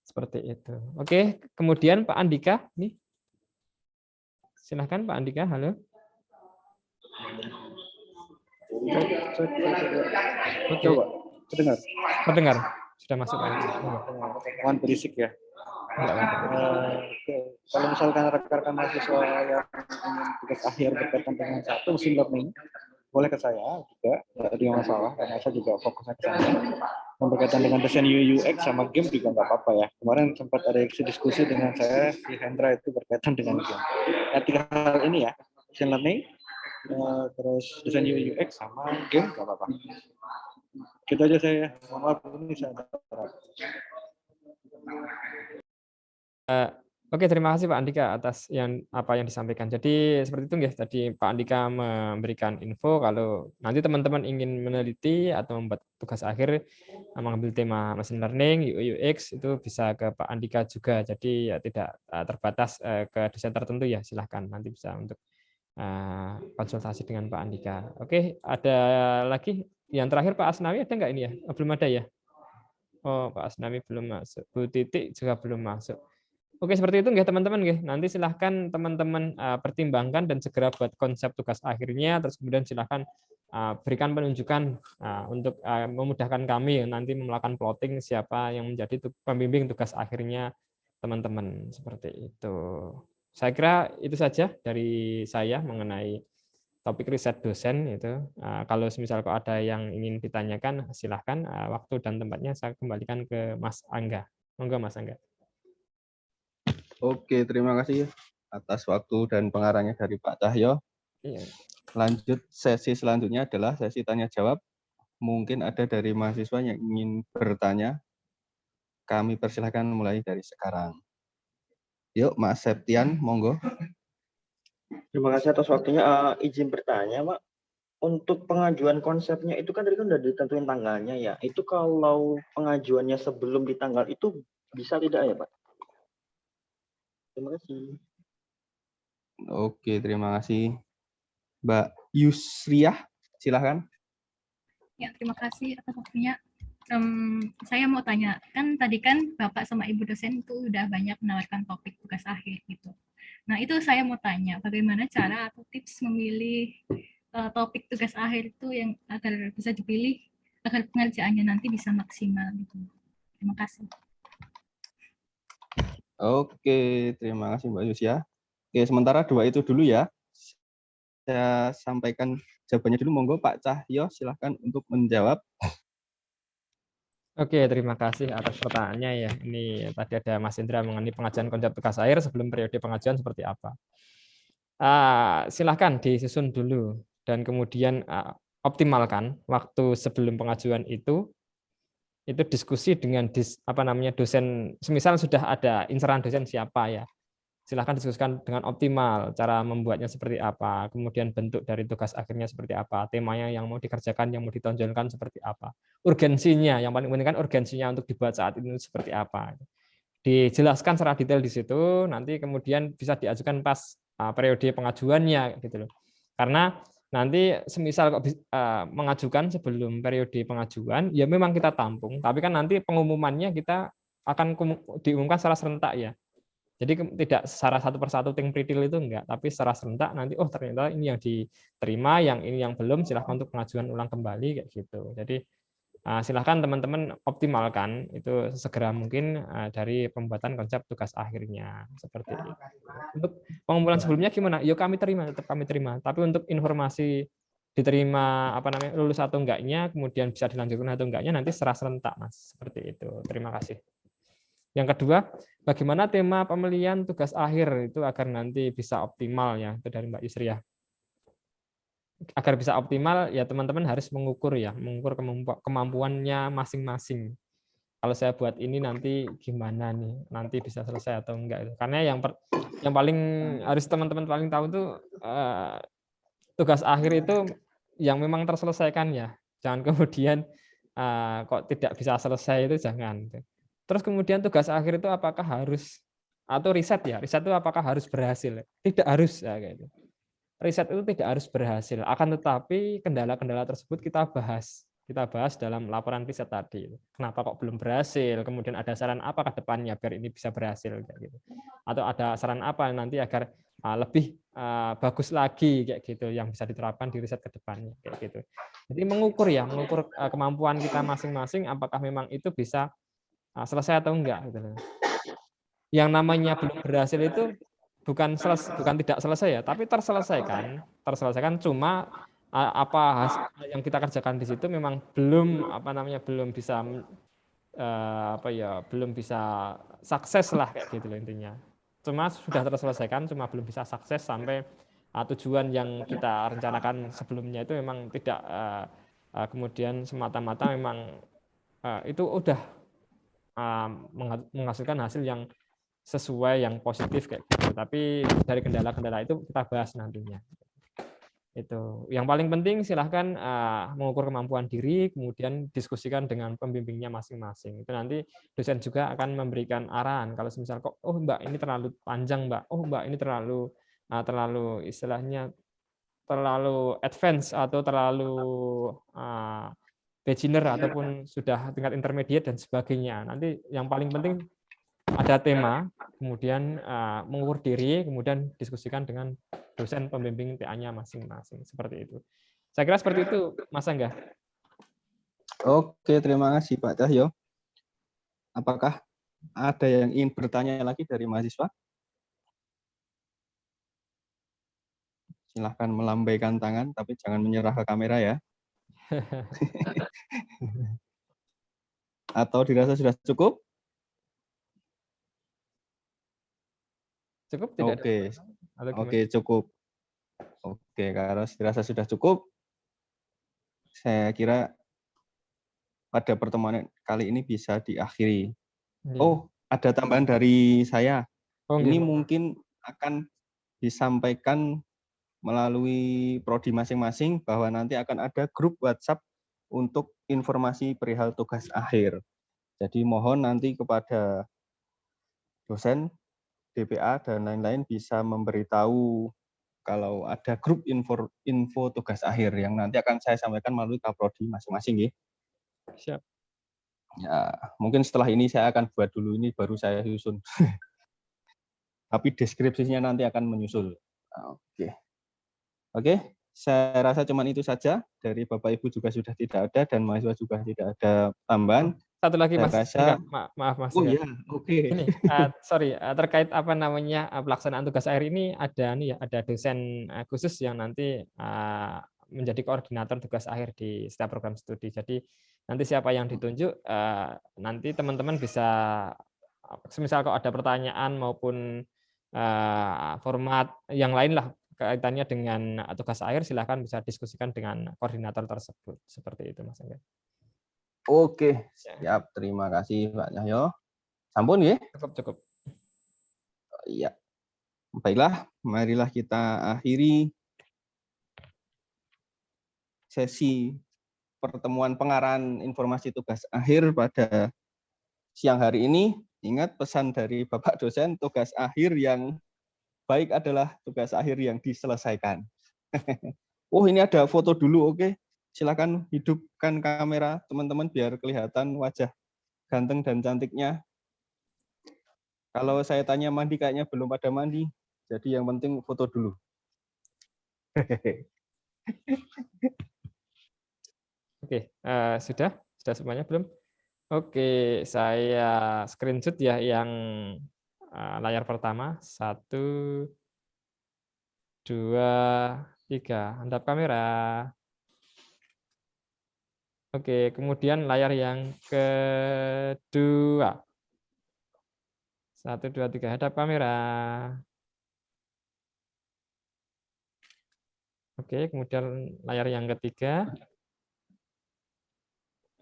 Seperti itu. Oke, kemudian Pak Andika nih. Silahkan Pak Andika, halo. Oke. Terdengar. Terdengar. Sudah masuk Pak. Mohon berisik ya. Kalau misalkan rekan-rekan mahasiswa yang ingin tugas akhir berkaitan dengan satu machine learning, boleh ke saya juga, tidak masalah, karena saya juga fokusnya ke sana. Yang berkaitan dengan desain UI UX sama game juga nggak apa-apa ya. Kemarin sempat ada diskusi dengan saya di Hendra itu berkaitan dengan game. Nah, 3 hal ini ya, machine learning, terus desain UI UX sama game nggak apa-apa. Gitu aja saya. Mohon maaf ini saya Oke, terima kasih Pak Andika atas apa yang disampaikan. Jadi seperti itu nggih, tadi Pak Andika memberikan info kalau nanti teman-teman ingin meneliti atau membuat tugas akhir mengambil tema machine learning, UI UX itu bisa ke Pak Andika juga. Jadi ya tidak terbatas ke dosen tertentu ya, silahkan nanti bisa untuk konsultasi dengan Pak Andika. Oke, ada lagi yang terakhir Pak Asnawi ada nggak ini ya? Oh, belum ada ya? Oh, Pak Asnawi belum masuk. Bu Titik juga belum masuk. Oke, seperti itu nggih teman-teman nggih. Nanti silahkan teman-teman pertimbangkan dan segera buat konsep tugas akhirnya, terus kemudian silahkan berikan penunjukan untuk memudahkan kami nanti melakukan plotting siapa yang menjadi pembimbing tugas akhirnya teman-teman, seperti itu. Saya kira itu saja dari saya mengenai topik riset dosen itu. Kalau misal kok ada yang ingin ditanyakan, silahkan. Waktu dan tempatnya saya kembalikan ke Mas Angga. Monggo Mas Angga. Oke, terima kasih atas waktu dan pengarangnya dari Pak Cahyo. Iya. Lanjut sesi selanjutnya adalah sesi tanya jawab. Mungkin ada dari mahasiswa yang ingin bertanya. Kami persilahkan mulai dari sekarang. Yuk, Mas Septian, monggo. Terima kasih atas waktunya. Izin bertanya, Pak. Untuk pengajuan konsepnya itu kan tadi kan udah ditentuin tanggalnya ya. Itu kalau pengajuannya sebelum di tanggal itu bisa tidak ya, Pak? Terima kasih. Oke, terima kasih. Mbak Yusriah, silahkan. Ya, terima kasih atas waktunya. Saya mau tanya, kan tadi kan Bapak sama Ibu dosen itu udah banyak menawarkan topik tugas akhir gitu. Nah, itu saya mau tanya, bagaimana cara atau tips memilih topik tugas akhir itu yang agar bisa dipilih, agar pengerjaannya nanti bisa maksimal gitu. Terima kasih. Oke, terima kasih Mbak Yusia. Oke, sementara 2 itu dulu ya. Saya sampaikan jawabannya dulu. Monggo Pak Cahyo, silahkan untuk menjawab. Oke, terima kasih atas pertanyaannya ya. Ini tadi ada Mas Indra mengenai pengajuan konsep tugas akhir sebelum periode pengajuan seperti apa. Silahkan disusun dulu dan kemudian optimalkan waktu sebelum pengajuan itu diskusi dengan dosen, semisal sudah ada inceran dosen siapa ya, silahkan diskusikan dengan optimal cara membuatnya seperti apa, kemudian bentuk dari tugas akhirnya seperti apa, temanya yang mau dikerjakan, yang mau ditonjolkan seperti apa, urgensinya, yang paling penting kan urgensinya untuk dibuat saat ini seperti apa, dijelaskan secara detail di situ, nanti kemudian bisa diajukan pas periode pengajuannya gitu loh, karena nanti semisal kok mengajukan sebelum periode pengajuan, ya memang kita tampung, tapi kan nanti pengumumannya kita akan diumumkan secara serentak ya. Jadi tidak secara satu persatu ting pritil itu enggak, tapi secara serentak nanti ternyata ini yang diterima, yang ini yang belum, silahkan untuk pengajuan ulang kembali kayak gitu. Jadi Silahkan teman-teman optimalkan itu segera mungkin dari pembuatan konsep tugas akhirnya seperti itu. Untuk pengumpulan sebelumnya gimana? Ya kami terima, tetap kami terima. Tapi untuk informasi diterima lulus atau enggaknya, kemudian bisa dilanjutkan atau enggaknya nanti serah serentak, Mas. Seperti itu. Terima kasih. Yang kedua, bagaimana tema pemilihan tugas akhir itu agar nanti bisa optimal ya, itu dari Mbak Yusriah. Agar bisa optimal ya teman-teman harus mengukur kemampuannya masing-masing. Kalau saya buat ini nanti gimana nih, nanti bisa selesai atau enggak. Karena yang paling harus teman-teman paling tahu itu tugas akhir itu yang memang terselesaikan ya. Jangan kemudian kok tidak bisa selesai, itu jangan. Terus kemudian tugas akhir itu apakah harus, atau riset ya, riset itu apakah harus berhasil? Tidak harus ya, kayak gitu. Riset itu tidak harus berhasil, akan tetapi kendala-kendala tersebut kita bahas dalam laporan riset tadi. Kenapa kok belum berhasil? Kemudian ada saran apa ke depannya biar ini bisa berhasil kayak gitu. Atau ada saran apa nanti agar lebih bagus lagi kayak gitu yang bisa diterapkan di riset ke depannya kayak gitu. Jadi mengukur kemampuan kita masing-masing apakah memang itu bisa selesai atau enggak gitu. Yang namanya belum berhasil itu bukan tidak selesai ya, tapi terselesaikan cuma apa hasil yang kita kerjakan di situ memang belum belum bisa belum bisa sukses lah kayak gitu loh intinya. Cuma sudah terselesaikan, cuma belum bisa sukses sampai tujuan yang kita rencanakan sebelumnya itu memang tidak kemudian semata-mata memang itu udah menghasilkan hasil yang sesuai, yang positif kayak gitu. Tapi dari kendala-kendala itu kita bahas nantinya. Itu yang paling penting. Silahkan mengukur kemampuan diri, kemudian diskusikan dengan pembimbingnya masing-masing. Itu nanti dosen juga akan memberikan arahan. Kalau misal kok, oh Mbak ini terlalu panjang Mbak, oh Mbak ini terlalu istilahnya terlalu advance atau terlalu beginner ataupun sudah tingkat intermediate dan sebagainya. Nanti yang paling penting ada tema, kemudian mengukur diri, kemudian diskusikan dengan dosen pembimbing TA-nya masing-masing. Seperti itu. Saya kira seperti itu, Mas Angga. Oke, terima kasih Pak Cahyo. Apakah ada yang ingin bertanya lagi dari mahasiswa? Silahkan melambaikan tangan, tapi jangan menyerah ke kamera ya. Atau dirasa sudah cukup? Cukup tidak? Oke, cukup. Oke, kalau dirasa sudah cukup, saya kira pada pertemuan kali ini bisa diakhiri. Oh, ada tambahan dari saya. Ini mungkin akan disampaikan melalui prodi masing-masing bahwa nanti akan ada grup WhatsApp untuk informasi perihal tugas akhir. Jadi mohon nanti kepada dosen, DPA, dan lain-lain bisa memberitahu kalau ada grup info tugas akhir yang nanti akan saya sampaikan melalui kaprodi masing-masing. Siap. Ya, mungkin setelah ini saya akan buat dulu ini, baru saya susun. Tapi deskripsinya nanti akan menyusul. Oke, saya rasa cuma itu saja. Dari Bapak Ibu juga sudah tidak ada, dan mahasiswa juga tidak ada tambahan. Satu lagi Mas, maaf Mas. Oh iya, oke. Ini terkait pelaksanaan tugas akhir ini ada dosen khusus yang nanti menjadi koordinator tugas akhir di setiap program studi. Jadi nanti siapa yang ditunjuk, nanti teman-teman bisa, semisal kalau ada pertanyaan maupun format yang lain lah kaitannya dengan tugas akhir, silahkan bisa diskusikan dengan koordinator tersebut. Seperti itu Mas Angga. Oke, siap. Terima kasih Pak Cahyo. Sampun ya? Cukup. Iya. Baiklah, marilah kita akhiri sesi pertemuan pengarahan informasi tugas akhir pada siang hari ini. Ingat pesan dari Bapak dosen, tugas akhir yang baik adalah tugas akhir yang diselesaikan. Oh, ini ada foto dulu, oke. Silakan hidupkan kamera teman-teman biar kelihatan wajah ganteng dan cantiknya. Kalau saya tanya mandi, kayaknya belum pada mandi. Jadi yang penting foto dulu. Oke, sudah Sudah semuanya belum? Oke, saya screenshot ya yang layar pertama. 1, 2, 3. Hadap kamera. Oke, kemudian layar yang kedua. 1, 2, 3. Hadap kamera. Oke, kemudian layar yang ketiga.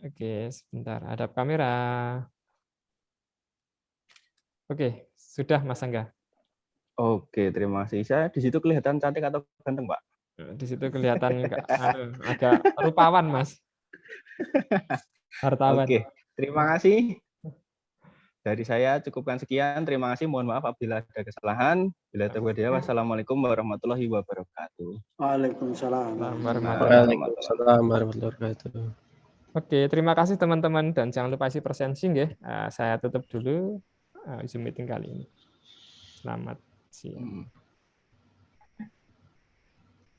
Oke, sebentar. Hadap kamera. Oke, sudah Mas Angga. Oke, terima kasih. Saya di situ kelihatan cantik atau ganteng, Pak? Di situ kelihatan agak rupawan, Mas. Hartawan. Oke, terima kasih. Dari saya cukupkan sekian. Terima kasih. Mohon maaf apabila ada kesalahan. Bila terjadi, wassalamualaikum warahmatullahi wabarakatuh. Waalaikumsalam. Waalaikumsalam warahmatullahi wabarakatuh. Oke, terima kasih teman-teman dan jangan lupa isi presensi ya. Saya tutup dulu Zoom meeting kali ini. Selamat siang.